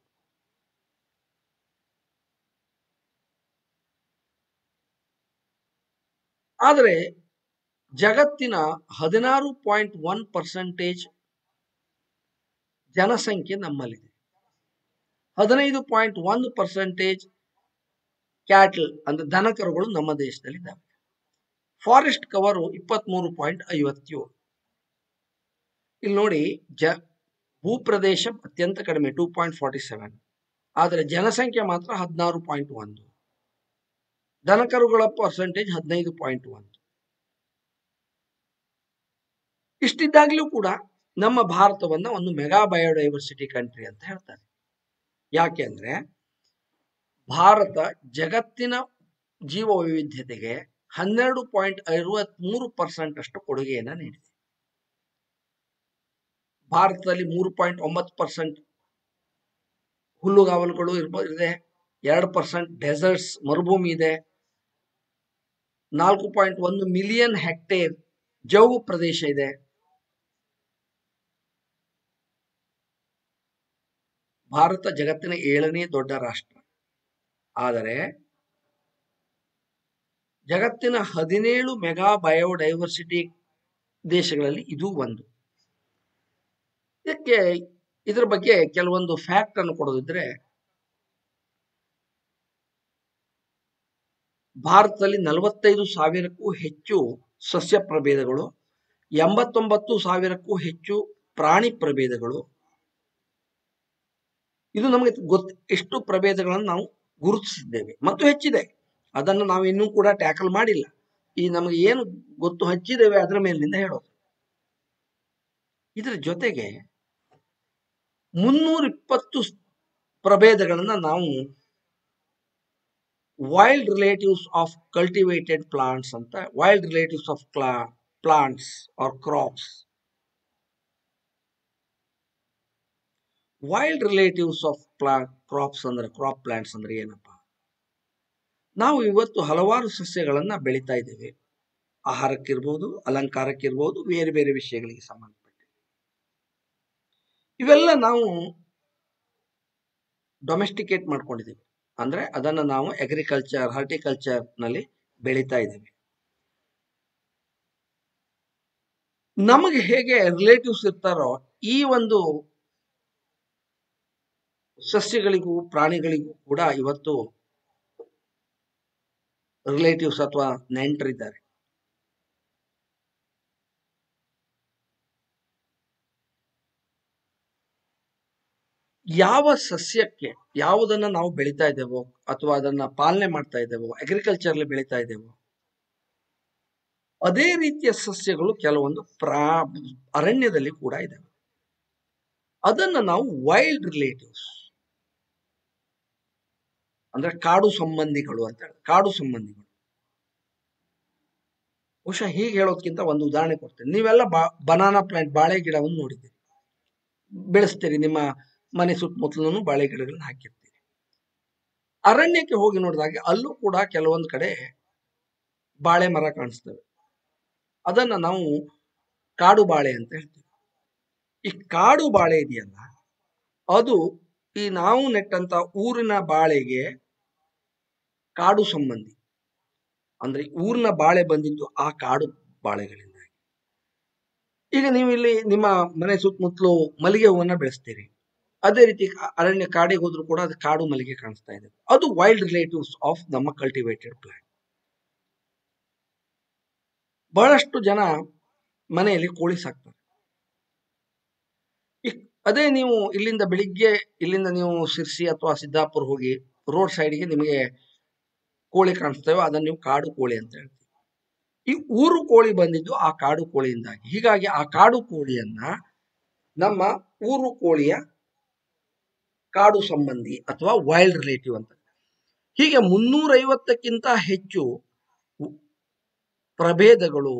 ಆದರೆ ಜಗತ್ತಿನ 16.1% ಜನಸಂಖ್ಯೆ ನಮ್ಮಲ್ಲಿದೆ. 15.1% ಕ್ಯಾಟಲ್ ಅಂದ್ರೆ ದನಕರುಗಳು ನಮ್ಮ ದೇಶದಲ್ಲಿದ್ದಾವೆ. Forest cover 23.57. ಇಲ್ಲಿ ನೋಡಿ, ಭೂಪ್ರದೇಶ ಅತ್ಯಂತ ಕಡಿಮೆ 2.47, ಆದರೆ ಜನಸಂಖ್ಯೆ ಮಾತ್ರ 16.1, ದನಕರುಗಳ ಪರ್ಸೆಂಟೇಜ್ 15.1. ಇಷ್ಟಿದ್ದಾಗಲೂ ಕೂಡ ನಮ್ಮ ಭಾರತವನ್ನ ಒಂದು ಮೆಗಾ ಬಯೋಡೈವರ್ಸಿಟಿ ಕಂಟ್ರಿ ಅಂತ ಹೇಳ್ತಾರೆ. ಯಾಕೆ ಅಂದ್ರೆ ಭಾರತ ಜಗತ್ತಿನ ಜೀವ ವೈವಿಧ್ಯತೆಗೆ 12.63% ಅಷ್ಟು ಕೊಡುಗೆಯನ್ನು ನೀಡಿದೆ. ಭಾರತದಲ್ಲಿ 3.9% ಹುಲ್ಲುಗಾವಲುಗಳು ಇದೆ, 2% ಡೆಸರ್ಟ್ಸ್ ಮರುಭೂಮಿ ಇದೆ, 4.1 ಮಿಲಿಯನ್ ಹೆಕ್ಟೇರ್ ಜೌಗು ಪ್ರದೇಶ ಇದೆ. ಭಾರತ ಜಗತ್ತಿನ 7ನೇ ದೊಡ್ಡ ರಾಷ್ಟ್ರ. ಆದರೆ ಜಗತ್ತಿನ 17 ಮೆಗಾ ಬಯೋಡೈವರ್ಸಿಟಿ ದೇಶಗಳಲ್ಲಿ ಇದು ಒಂದು. ಇದರ ಬಗ್ಗೆ ಕೆಲವೊಂದು ಫ್ಯಾಕ್ಟ್ ಅನ್ನು ಕೊಡೋದಿದ್ರೆ, ಭಾರತದಲ್ಲಿ 45,000ಕ್ಕೂ ಹೆಚ್ಚು ಸಸ್ಯ ಪ್ರಭೇದಗಳು, 89,000ಕ್ಕೂ ಹೆಚ್ಚು ಪ್ರಾಣಿ ಪ್ರಭೇದಗಳು. ಇದು ನಮಗೆ ಎಷ್ಟು ಪ್ರಭೇದಗಳನ್ನು ನಾವು ಗುರುತಿಸಿದ್ದೇವೆ ಮತ್ತು ಹೆಚ್ಚಿದೆ. ಅದನ್ನು ನಾವು ಇನ್ನೂ ಕೂಡ ಟ್ಯಾಕಲ್ ಮಾಡಿಲ್ಲ. ಈ ನಮಗೆ ಏನು ಗೊತ್ತು ಹಚ್ಚಿದ್ದೇವೆ ಅದರ ಮೇಲಿನಿಂದ ಹೇಳೋದು. ಇದರ ಜೊತೆಗೆ 320 ಪ್ರಭೇದಗಳನ್ನ ನಾವು wild relatives of cultivated plants ಅಂತ, wild relatives of plants are crops. Wild relatives of crops ಅಂದ್ರೆ, ಕ್ರಾಪ್ ಪ್ಲಾಂಟ್ಸ್ ಅಂದ್ರೆ ಏನಪ್ಪ? ನಾವು ಇವತ್ತು ಹಲವಾರು ಸಸ್ಯಗಳನ್ನ ಬೆಳೀತಾ ಇದ್ದೇವೆ. ಆಹಾರಕ್ಕಿರ್ಬೋದು, ಅಲಂಕಾರಕ್ಕಿರ್ಬೋದು, ಬೇರೆ ಬೇರೆ ವಿಷಯಗಳಿಗೆ ಸಂಬಂಧಪಟ್ಟ ಇವೆಲ್ಲ ನಾವು ಡೊಮೆಸ್ಟಿಕೇಟ್ ಮಾಡ್ಕೊಂಡಿದ್ದೀವಿ. ಅಂದ್ರೆ ಅದನ್ನ ನಾವು ಅಗ್ರಿಕಲ್ಚರ್, ಹಾರ್ಟಿಕಲ್ಚರ್ ನಲ್ಲಿ ಬೆಳೀತಾ ಇದ್ದೇವೆ. ನಮಗೆ ಹೇಗೆ ರಿಲೇಟಿವ್ಸ್ ಇರ್ತಾರೋ ಈ ಒಂದು ಸಸ್ಯಗಳಿಗೂ ಪ್ರಾಣಿಗಳಿಗೂ ಕೂಡ ಇವತ್ತು ರಿಲೇಟಿವ್ಸ್ ಅಥವಾ ನೆಂಟರಿದ್ದಾರೆ. ಯಾವ ಸಸ್ಯಕ್ಕೆ ಯಾವುದನ್ನ ನಾವು ಬೆಳೀತಾ ಇದ್ದೇವೋ ಅಥವಾ ಅದನ್ನ ಪಾಲನೆ ಮಾಡ್ತಾ ಇದ್ದೇವೋ, ಅಗ್ರಿಕಲ್ಚರ್ಲಿ ಬೆಳೀತಾ ಇದ್ದೇವೋ, ಅದೇ ರೀತಿಯ ಸಸ್ಯಗಳು ಕೆಲವೊಂದು ಅರಣ್ಯದಲ್ಲಿ ಕೂಡ ಇದ್ದಾವೆ. ಅದನ್ನ ನಾವು ವೈಲ್ಡ್ ರಿಲೇಟಿವ್ಸ್ ಅಂದ್ರೆ ಕಾಡು ಸಂಬಂಧಿಗಳು ಅಂತ ಹೇಳಿ. ಕಾಡು ಸಂಬಂಧಿಗಳು ಬಹುಶಃ ಹೀಗೆ ಹೇಳೋದಕ್ಕಿಂತ ಒಂದು ಉದಾಹರಣೆ ಕೊಡ್ತೇನೆ. ನೀವೆಲ್ಲ ಬನಾನಾ ಪ್ಲಾಂಟ್, ಬಾಳೆ ಗಿಡವನ್ನು ನೋಡಿದ್ದೀರಿ, ಬೆಳೆಸ್ತೀರಿ. ನಿಮ್ಮ ಮನೆ ಸುತ್ತಮುತ್ತಲೂ ಬಾಳೆ ಗಿಡಗಳನ್ನ ಹಾಕಿರ್ತೀರಿ. ಅರಣ್ಯಕ್ಕೆ ಹೋಗಿ ನೋಡಿದಾಗ ಅಲ್ಲೂ ಕೂಡ ಕೆಲವೊಂದು ಕಡೆ ಬಾಳೆ ಮರ ಕಾಣಿಸ್ತವೆ. ಅದನ್ನ ನಾವು ಕಾಡು ಬಾಳೆ ಅಂತ ಹೇಳ್ತೀವಿ. ಈ ಕಾಡು ಬಾಳೆ ಇದೆಯಲ್ಲ, ಅದು ಈ ನಾವು ನೆಟ್ಟಂತ ಊರಿನ ಬಾಳೆಗೆ ಕಾಡು ಸಂಬಂಧಿ. ಅಂದ್ರೆ ಊರಿನ ಬಾಳೆ ಬಂದಿದ್ದು ಆ ಕಾಡು ಬಾಳೆಗಳಿಂದಾಗಿ. ಈಗ ನೀವು ಇಲ್ಲಿ ನಿಮ್ಮ ಮನೆ ಸುತ್ತಮುತ್ತಲು ಮಲ್ಲಿಗೆ ಹೂವನ್ನ ಬೆಳೆಸ್ತೀರಿ, ಅದೇ ರೀತಿ ಅರಣ್ಯ ಕಾಡಿಗೆ ಹೋದ್ರು ಕೂಡ ಅದು ಕಾಡು ಮಲ್ಲಿಗೆ ಕಾಣಿಸ್ತಾ ಇದೆ. ಅದು ವೈಲ್ಡ್ ರಿಲೇಟಿವ್ಸ್ ಆಫ್ ನಮ್ಮ ಕಲ್ಟಿವೇಟೆಡ್ ಪ್ಲಾಂಟ್. ಬಹಳಷ್ಟು ಜನ ಮನೆಯಲ್ಲಿ ಕೋಳಿ ಸಾಕ್ತಾರೆ. ಅದೇ ನೀವು ಇಲ್ಲಿಂದ ಬೆಳಿಗ್ಗೆ ಇಲ್ಲಿಂದ ನೀವು ಶಿರ್ಸಿ ಅಥವಾ ಸಿದ್ದಾಪುರ ಹೋಗಿ ರೋಡ್ ಸೈಡ್ಗೆ ನಿಮಗೆ ಕೋಳಿ ಕಾಣಿಸ್ತೇವೆ, ಅದನ್ನು ನೀವು ಕಾಡು ಕೋಳಿ ಅಂತ ಹೇಳ್ತೀವಿ. ಈ ಊರು ಕೋಳಿ ಬಂದಿದ್ದು ಆ ಕಾಡು ಕೋಳಿಯಿಂದಾಗಿ. ಹೀಗಾಗಿ ಆ ಕಾಡು ಕೋಳಿಯನ್ನ ನಮ್ಮ ಊರು ಕೋಳಿಯ ಕಾಡು ಸಂಬಂಧಿ ಅಥವಾ ವೈಲ್ಡ್ ರಿಲೇಟಿವ್ ಅಂತ. ಹೀಗೆ 350ಕ್ಕಿಂತ ಹೆಚ್ಚು ಪ್ರಭೇದಗಳು,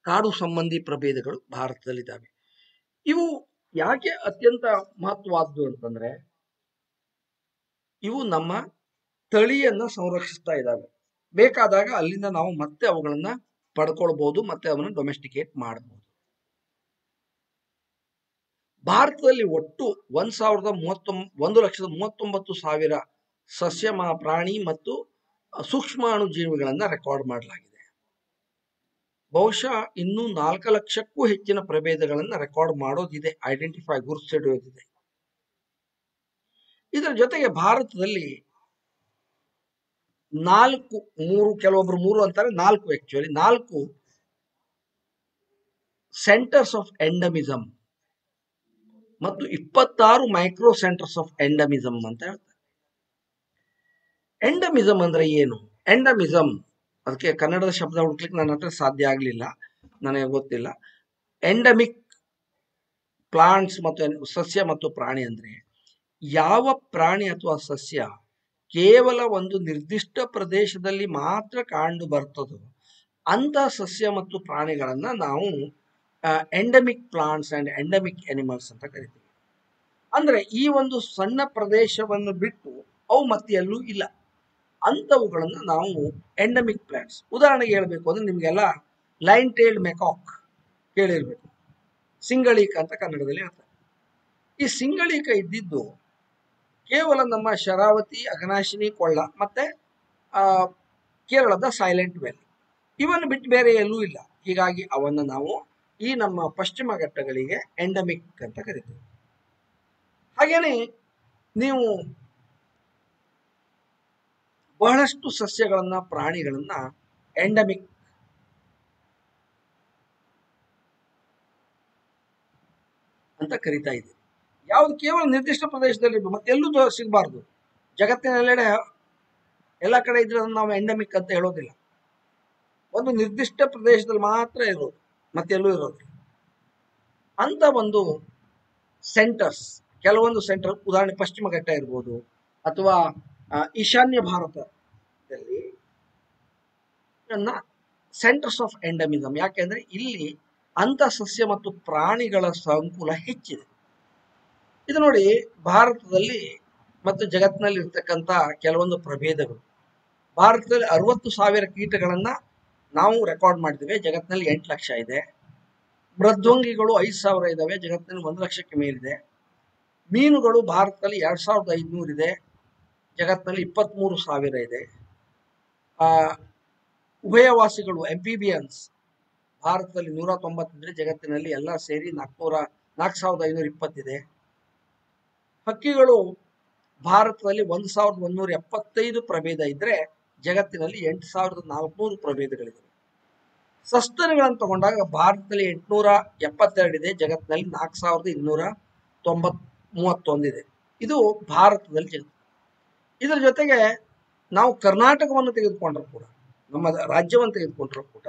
ಕಾಡು ಸಂಬಂಧಿ ಪ್ರಭೇದಗಳು ಭಾರತದಲ್ಲಿದ್ದಾವೆ. ಇವು ಯಾಕೆ ಅತ್ಯಂತ ಮಹತ್ವವಾದ್ದು ಅಂತಂದ್ರೆ, ಇವು ನಮ್ಮ ತಳಿಯನ್ನ ಸಂರಕ್ಷಿಸ್ತಾ ಇದ್ದಾವೆ. ಬೇಕಾದಾಗ ಅಲ್ಲಿಂದ ನಾವು ಮತ್ತೆ ಅವುಗಳನ್ನ ಪಡ್ಕೊಳ್ಬಹುದು, ಮತ್ತೆ ಅವನ್ನ ಡೊಮೆಸ್ಟಿಕೇಟ್ ಮಾಡಬಹುದು. ಭಾರತದಲ್ಲಿ ಒಟ್ಟು 1,39,000 ಸಸ್ಯ, ಪ್ರಾಣಿ ಮತ್ತು ಸೂಕ್ಷ್ಮಾಣು ಜೀವಿಗಳನ್ನ ರೆಕಾರ್ಡ್ ಮಾಡಲಾಗಿದೆ. ಬಹುಶಃ ಇನ್ನೂ 4 ಲಕ್ಷಕ್ಕೂ ಹೆಚ್ಚಿನ ಪ್ರಭೇದಗಳನ್ನ ರೆಕಾರ್ಡ್ ಮಾಡೋದಿದೆ, ಐಡೆಂಟಿಫೈ ಗುರುತಿಸಿಡೋದಿದೆ. ಇದರ ಜೊತೆಗೆ ಭಾರತದಲ್ಲಿ 4 ಕೆಲವೊಬ್ರು 3 ಅಂತಾರೆ, 4 ಸೆಂಟರ್ಸ್ ಆಫ್ ಎಂಡಮಿಸಮ್ ಮತ್ತು 26 ಮೈಕ್ರೋ ಸೆಂಟರ್ಸ್ ಆಫ್ ಎಂಡಮಿಸಮ್ ಅಂತ ಹೇಳ್ತಾರೆ. ಎಂಡಮಿಸಮ್ ಅಂದ್ರೆ ಏನು? ಎಂಡಮಿಸಮ್ ಅದಕ್ಕೆ ಕನ್ನಡದ ಶಬ್ದ ಹುಡುಕ್ಲಿಕ್ಕೆ ನನ್ನ ಹತ್ರ ಸಾಧ್ಯ ಆಗಲಿಲ್ಲ, ನನಗೆ ಗೊತ್ತಿಲ್ಲ. ಎಂಡಮಿಕ್ ಪ್ಲಾಂಟ್ಸ್ ಮತ್ತು ಸಸ್ಯ ಮತ್ತು ಪ್ರಾಣಿ ಅಂದ್ರೆ ಯಾವ ಪ್ರಾಣಿ ಅಥವಾ ಸಸ್ಯ ಕೇವಲ ಒಂದು ನಿರ್ದಿಷ್ಟ ಪ್ರದೇಶದಲ್ಲಿ ಮಾತ್ರ ಕಂಡು ಬರ್ತದೋ ಅಂತ ಸಸ್ಯ ಮತ್ತು ಪ್ರಾಣಿಗಳನ್ನ ನಾವು endemic plants and endemic animals ಅಂತ ಕರಿತೀವಿ. ಅಂದ್ರೆ ಈ ಒಂದು ಸಣ್ಣ ಪ್ರದೇಶವನ್ನು ಬಿಟ್ಟು ಅವು ಮತ್ತೆ ಎಲ್ಲೂ ಇಲ್ಲ, ಅಂಥವುಗಳನ್ನ ನಾವು ಎಂಡಮಿಕ್ ಪ್ಲಾಂಟ್ಸ್. ಉದಾಹರಣೆಗೆ ಹೇಳ್ಬೇಕು ಅಂದ್ರೆ ನಿಮ್ಗೆಲ್ಲ ಲೈನ್ ಟೇಲ್ಡ್ ಮೆಕಾಕ್ ಕೇಳಿರ್ಬೇಕು, ಸಿಂಗಳೀಕ ಅಂತ ಕನ್ನಡದಲ್ಲಿ ಹೇಳ್ತಾರೆ. ಈ ಸಿಂಗಳೀಕ ಇದ್ದಿದ್ದು ಕೇವಲ ನಮ್ಮ ಶರಾವತಿ, ಅಘನಾಶಿನಿ, ಕೊಳ್ಳ ಮತ್ತೆ ಕೇರಳದ ಸೈಲೆಂಟ್ ವ್ಯಾಲಿ, ಇವನ್ನು ಬಿಟ್ಟು ಬೇರೆ ಎಲ್ಲೂ ಇಲ್ಲ. ಹೀಗಾಗಿ ಅವನ್ನ ನಾವು ಈ ನಮ್ಮ ಪಶ್ಚಿಮ ಘಟ್ಟಗಳಿಗೆ ಎಂಡಮಿಕ್ ಅಂತ ಕರಿತೀವಿ. ಹಾಗೇನೆ ನೀವು ಬಹಳಷ್ಟು ಸಸ್ಯಗಳನ್ನ, ಪ್ರಾಣಿಗಳನ್ನ ಎಂಡಮಿಕ್ ಅಂತ ಕರಿತಾ ಇದ್ದೀವಿ. ಯಾವುದು ಕೇವಲ ನಿರ್ದಿಷ್ಟ ಪ್ರದೇಶದಲ್ಲಿ ಮತ್ತೆಲ್ಲೂ ಸಿಗಬಾರ್ದು, ಜಗತ್ತಿನೆಲ್ಲೆಡೆ ಎಲ್ಲ ಕಡೆ ಇದ್ರೆ ಅದನ್ನು ನಾವು ಎಂಡಮಿಕ್ ಅಂತ ಹೇಳೋದಿಲ್ಲ. ಒಂದು ನಿರ್ದಿಷ್ಟ ಪ್ರದೇಶದಲ್ಲಿ ಮಾತ್ರ ಇರೋದು, ಮತ್ತೆಲ್ಲೂ ಇರೋದಿಲ್ಲ ಅಂತ ಒಂದು ಸೆಂಟರ್ಸ್. ಕೆಲವೊಂದು ಸೆಂಟರ್, ಉದಾಹರಣೆ ಪಶ್ಚಿಮ ಘಟ್ಟ ಇರ್ಬೋದು ಅಥವಾ ಈಶಾನ್ಯ ಭಾರತದಲ್ಲಿ ಸೆಂಟರ್ಸ್ ಆಫ್ ಎಂಡಮಿಸಮ್. ಯಾಕೆಂದ್ರೆ ಇಲ್ಲಿ ಅಂತ ಸಸ್ಯ ಮತ್ತು ಪ್ರಾಣಿಗಳ ಸಂಕುಲ ಹೆಚ್ಚಿದೆ. ಇದು ನೋಡಿ, ಭಾರತದಲ್ಲಿ ಮತ್ತು ಜಗತ್ತಿನಲ್ಲಿ ಇರ್ತಕ್ಕಂಥ ಕೆಲವೊಂದು ಪ್ರಭೇದಗಳು. ಭಾರತದಲ್ಲಿ 60,000 ಕೀಟಗಳನ್ನ ನಾವು ರೆಕಾರ್ಡ್ ಮಾಡಿದ್ದೇವೆ, ಜಗತ್ತಿನಲ್ಲಿ 8 ಲಕ್ಷ ಇದೆ. ಮೃದ್ವಂಗಿಗಳು 5,000 ಇದಾವೆ, ಜಗತ್ತಿನಲ್ಲಿ 1 ಲಕ್ಷಕ್ಕೆ ಮೇಲಿದೆ. ಮೀನುಗಳು ಭಾರತದಲ್ಲಿ 2,500 ಇದೆ, ಜಗತ್ತಿನಲ್ಲಿ 23,000 ಇದೆ. ಉಭಯವಾಸಿಗಳು ಎಂಪಿಬಿಯನ್ಸ್ ಭಾರತದಲ್ಲಿ 190 ಇದ್ರೆ, ಜಗತ್ತಿನಲ್ಲಿ ಎಲ್ಲ ಸೇರಿ 4,520 ಇದೆ. ಹಕ್ಕಿಗಳು ಭಾರತದಲ್ಲಿ 1,175 ಪ್ರಭೇದ ಇದ್ರೆ, ಜಗತ್ತಿನಲ್ಲಿ 8,400 ಪ್ರಭೇದಗಳಿವೆ. ಸಸ್ತನಿಗಳನ್ನು ತಗೊಂಡಾಗ ಭಾರತದಲ್ಲಿ 872 ಇದೆ, ಜಗತ್ತಿನಲ್ಲಿ 4,231 ಇದೆ. ಇದು ಭಾರತದಲ್ಲಿ ಜಗತ್ತು. ಇದರ ಜೊತೆಗೆ ನಾವು ಕರ್ನಾಟಕವನ್ನು ತೆಗೆದುಕೊಂಡ್ರು ಕೂಡ, ನಮ್ಮ ರಾಜ್ಯವನ್ನು ತೆಗೆದುಕೊಂಡ್ರು ಕೂಡ,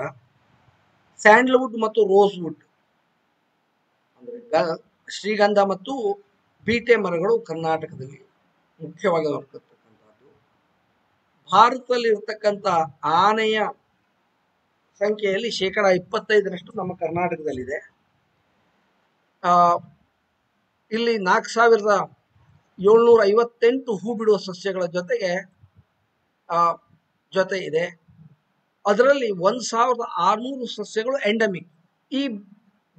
ಸ್ಯಾಂಡಲ್ವುಡ್ ಮತ್ತು ರೋಸ್ವುಡ್ ಅಂದ್ರೆ ಶ್ರೀಗಂಧ ಮತ್ತು ಬೀಟೆ ಮರಗಳು ಕರ್ನಾಟಕದಲ್ಲಿ ಮುಖ್ಯವಾಗಿ ಬರ್ತಕ್ಕಂಥದ್ದು. ಭಾರತದಲ್ಲಿ ಇರತಕ್ಕಂಥ ಆನೆಯ ಸಂಖ್ಯೆಯಲ್ಲಿ 25% ನಮ್ಮ ಕರ್ನಾಟಕದಲ್ಲಿದೆ. ಇಲ್ಲಿ 4,758 ಹೂ ಬಿಡುವ ಸಸ್ಯಗಳ ಜೊತೆ ಇದೆ. ಅದರಲ್ಲಿ 1,600 ಸಸ್ಯಗಳು ಎಂಡಮಿಕ್. ಈ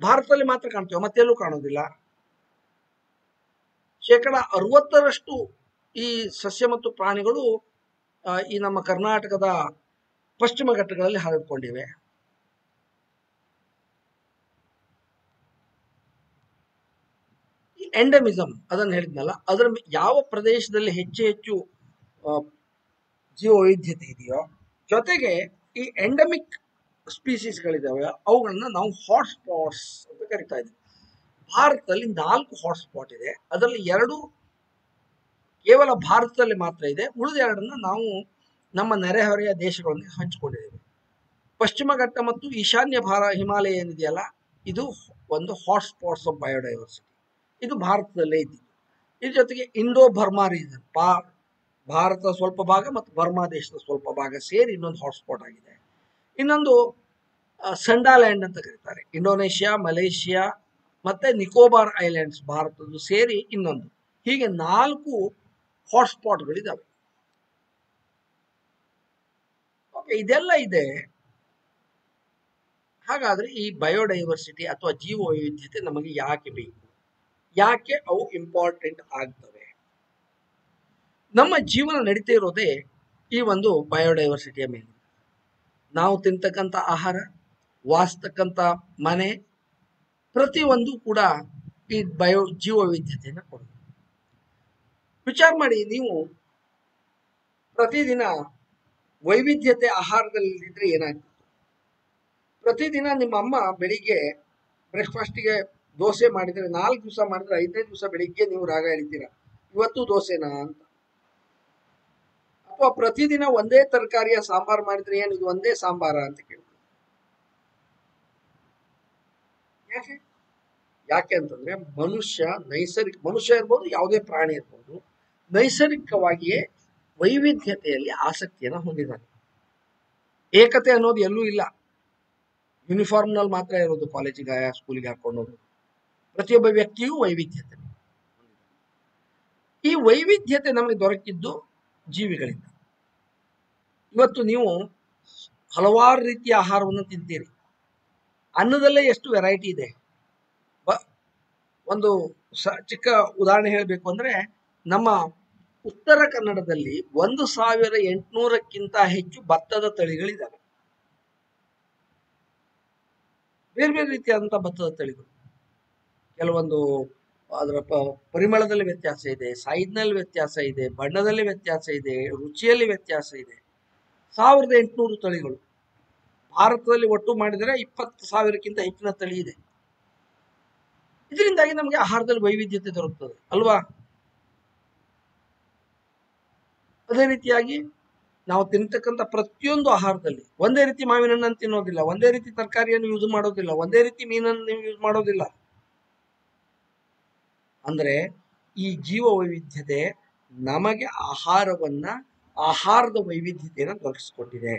ಭಾರತದಲ್ಲಿ ಮಾತ್ರ ಕಾಣ್ತೇವೆ, ಮತ್ತೆಲ್ಲೂ ಕಾಣೋದಿಲ್ಲ. 60% ಈ ಸಸ್ಯ ಮತ್ತು ಪ್ರಾಣಿಗಳು ಈ ನಮ್ಮ ಕರ್ನಾಟಕದ ಪಶ್ಚಿಮ ಘಟ್ಟಗಳಲ್ಲಿ ಹರಡಿಕೊಂಡಿವೆ. ಎಂಡಮಿಸಮ್ ಅದನ್ನು ಹೇಳಿದ್ನಲ್ಲ, ಅದರ ಯಾವ ಪ್ರದೇಶದಲ್ಲಿ ಹೆಚ್ಚು ಹೆಚ್ಚು ಜೀವ ವೈವಿಧ್ಯತೆ ಇದೆಯೋ, ಜೊತೆಗೆ ಈ ಎಂಡಮಿಕ್ ಸ್ಪೀಸೀಸ್ಗಳಿದ್ದಾವೆ ಅವುಗಳನ್ನ ನಾವು ಹಾಟ್ಸ್ಪಾಟ್ಸ್ ಅಂತ ಕರಿತಾ ಇದ್ದೀವಿ. ಭಾರತದಲ್ಲಿ 4 ಹಾಟ್ಸ್ಪಾಟ್ ಇದೆ. ಅದರಲ್ಲಿ 2 ಕೇವಲ ಭಾರತದಲ್ಲಿ ಮಾತ್ರ ಇದೆ. ಉಳಿದ 2 ನಾವು ನಮ್ಮ ನೆರೆಹೊರೆಯ ದೇಶಗಳೊಂದಿಗೆ ಹಂಚಿಕೊಂಡಿದ್ದೇವೆ. ಪಶ್ಚಿಮ ಘಟ್ಟ ಮತ್ತು ಈಶಾನ್ಯ ಹಿಮಾಲಯ ಏನಿದೆಯಲ್ಲ, ಇದು ಒಂದು ಹಾಟ್ಸ್ಪಾಟ್ಸ್ ಆಫ್ ಬಯೋಡೈವರ್ಸಿಟಿ. ಇದು ಭಾರತದಲ್ಲೇ ಇದ್ದಿದ್ದು. ಇದ್ರ ಜೊತೆಗೆ ಇಂಡೋ ಬರ್ಮಾ ರೀಜನ್, ಭಾರತ ಸ್ವಲ್ಪ ಭಾಗ ಮತ್ತು ಬರ್ಮಾ ದೇಶದ ಸ್ವಲ್ಪ ಭಾಗ ಸೇರಿ ಇನ್ನೊಂದು ಹಾಟ್ಸ್ಪಾಟ್ ಆಗಿದೆ. ಇನ್ನೊಂದು ಸಂಡಾಲ್ಯಾಂಡ್ ಅಂತ ಕರೀತಾರೆ, ಇಂಡೋನೇಷ್ಯಾ, ಮಲೇಷಿಯಾ ಮತ್ತೆ ನಿಕೋಬಾರ್ ಐಲ್ಯಾಂಡ್ಸ್ ಭಾರತದ್ದು ಸೇರಿ ಇನ್ನೊಂದು. ಹೀಗೆ 4 ಹಾಟ್ಸ್ಪಾಟ್ಗಳಿದ್ದಾವೆ. ಓಕೆ, ಇದೆಲ್ಲ ಇದೆ. ಹಾಗಾದ್ರೆ ಈ ಬಯೋಡೈವರ್ಸಿಟಿ ಅಥವಾ ಜೀವ ವೈವಿಧ್ಯತೆ ನಮಗೆ ಯಾಕೆ ಬೇಕು? ಯಾಕೆ ಅವು ಇಂಪಾರ್ಟೆಂಟ್ ಆಗ್ತವೆ? ನಮ್ಮ ಜೀವನ ನಡೀತಾ ಇರೋದೇ ಈ ಒಂದು ಬಯೋಡೈವರ್ಸಿಟಿಯ ಮೇಲೆ. ನಾವು ತಿಂತಕ್ಕಂಥ ಆಹಾರ, ವಾಸ್ತಕ್ಕಂಥ ಮನೆ, ಪ್ರತಿಯೊಂದು ಕೂಡ ಈ ಜೀವ ವೈವಿಧ್ಯತೆಯನ್ನು ಕೊಡುತ್ತೆ. ವಿಚಾರ ಮಾಡಿ, ನೀವು ಪ್ರತಿದಿನ ವೈವಿಧ್ಯತೆ ಆಹಾರದಲ್ಲಿದ್ದರೆ ಏನಾಗ್ತದೆ? ಪ್ರತಿದಿನ ನಿಮ್ಮ ಅಮ್ಮ ಬೆಳಿಗ್ಗೆ ಬ್ರೇಕ್ಫಾಸ್ಟಿಗೆ ದೋಸೆ ಮಾಡಿದರೆ 4 ದಿವಸ ಮಾಡಿದ್ರೆ 5ನೇ ದಿವಸ ಬೆಳಿಗ್ಗೆ ನೀವು ರಾಗ ಎಳಿತೀರ, ಇವತ್ತು ದೋಸೆನಾ ಅಂತ. ಅಥವಾ ಪ್ರತಿದಿನ ಒಂದೇ ತರಕಾರಿಯ ಸಾಂಬಾರ್ ಮಾಡಿದ್ರೆ ಏನು ಇದು ಒಂದೇ ಸಾಂಬಾರ ಅಂತ ಕೇಳ್ತೀವಿ. ಯಾಕೆ ಅಂತಂದ್ರೆ ಮನುಷ್ಯ ಇರ್ಬೋದು, ಯಾವುದೇ ಪ್ರಾಣಿ ಇರ್ಬೋದು, ನೈಸರ್ಗಿಕವಾಗಿಯೇ ವೈವಿಧ್ಯತೆಯಲ್ಲಿ ಆಸಕ್ತಿಯನ್ನು ಹೊಂದಿದ್ದಾನೆ. ಏಕತೆ ಅನ್ನೋದು ಎಲ್ಲೂ ಇಲ್ಲ. ಯೂನಿಫಾರ್ಮ್ನಲ್ಲಿ ಮಾತ್ರ ಇರೋದು, ಕಾಲೇಜಿಗೆ ಸ್ಕೂಲಿಗೆ ಹಾಕೊಂಡು ಹೋಗೋದು. ಪ್ರತಿಯೊಬ್ಬ ವ್ಯಕ್ತಿಯೂ ವೈವಿಧ್ಯತೆ. ಈ ವೈವಿಧ್ಯತೆ ನಮಗೆ ದೊರಕಿದ್ದು ಜೀವಿಗಳಿಂದ. ಇವತ್ತು ನೀವು ಹಲವಾರು ರೀತಿಯ ಆಹಾರವನ್ನು ತಿಂತೀರಿ. ಅನ್ನದಲ್ಲೇ ಎಷ್ಟು ವೆರೈಟಿ ಇದೆ. ಒಂದು ಚಿಕ್ಕ ಉದಾಹರಣೆ ಹೇಳಬೇಕು ಅಂದ್ರೆ, ನಮ್ಮ ಉತ್ತರ ಕನ್ನಡದಲ್ಲಿ 1800ಕ್ಕಿಂತ ಹೆಚ್ಚು ಭತ್ತದ ತಳಿಗಳಿದ್ದಾವೆ. ಬೇರೆ ಬೇರೆ ರೀತಿಯಾದಂತಹ ಭತ್ತದ ತಳಿಗಳು. ಕೆಲವೊಂದು ಅದರ ಪರಿಮಳದಲ್ಲಿ ವ್ಯತ್ಯಾಸ ಇದೆ, ಸೈಜ್ನಲ್ಲಿ ವ್ಯತ್ಯಾಸ ಇದೆ, ಬಣ್ಣದಲ್ಲಿ ವ್ಯತ್ಯಾಸ ಇದೆ, ರುಚಿಯಲ್ಲಿ ವ್ಯತ್ಯಾಸ ಇದೆ. 1800 ತಳಿಗಳು. ಭಾರತದಲ್ಲಿ ಒಟ್ಟು ಮಾಡಿದರೆ 20,000ಕ್ಕಿಂತ ಹೆಚ್ಚಿನ ತಳಿ ಇದೆ. ಇದರಿಂದಾಗಿ ನಮಗೆ ಆಹಾರದಲ್ಲಿ ವೈವಿಧ್ಯತೆ ದೊರಕುತ್ತದೆ ಅಲ್ವಾ? ಅದೇ ರೀತಿಯಾಗಿ ನಾವು ತಿನ್ನತಕ್ಕಂಥ ಪ್ರತಿಯೊಂದು ಆಹಾರದಲ್ಲಿ ಒಂದೇ ರೀತಿ ಮಾವಿನ ಹಣ್ಣನ್ನು ತಿನ್ನೋದಿಲ್ಲ, ಒಂದೇ ರೀತಿ ತರಕಾರಿಯನ್ನು ಯೂಸ್ ಮಾಡೋದಿಲ್ಲ, ಒಂದೇ ರೀತಿ ಮೀನನ್ನು ಯೂಸ್ ಮಾಡೋದಿಲ್ಲ. ಅಂದ್ರೆ ಈ ಜೀವ ವೈವಿಧ್ಯತೆ ನಮಗೆ ಆಹಾರದ ವೈವಿಧ್ಯತೆಯನ್ನು ದೊರಕಿಸಿಕೊಟ್ಟಿದೆ.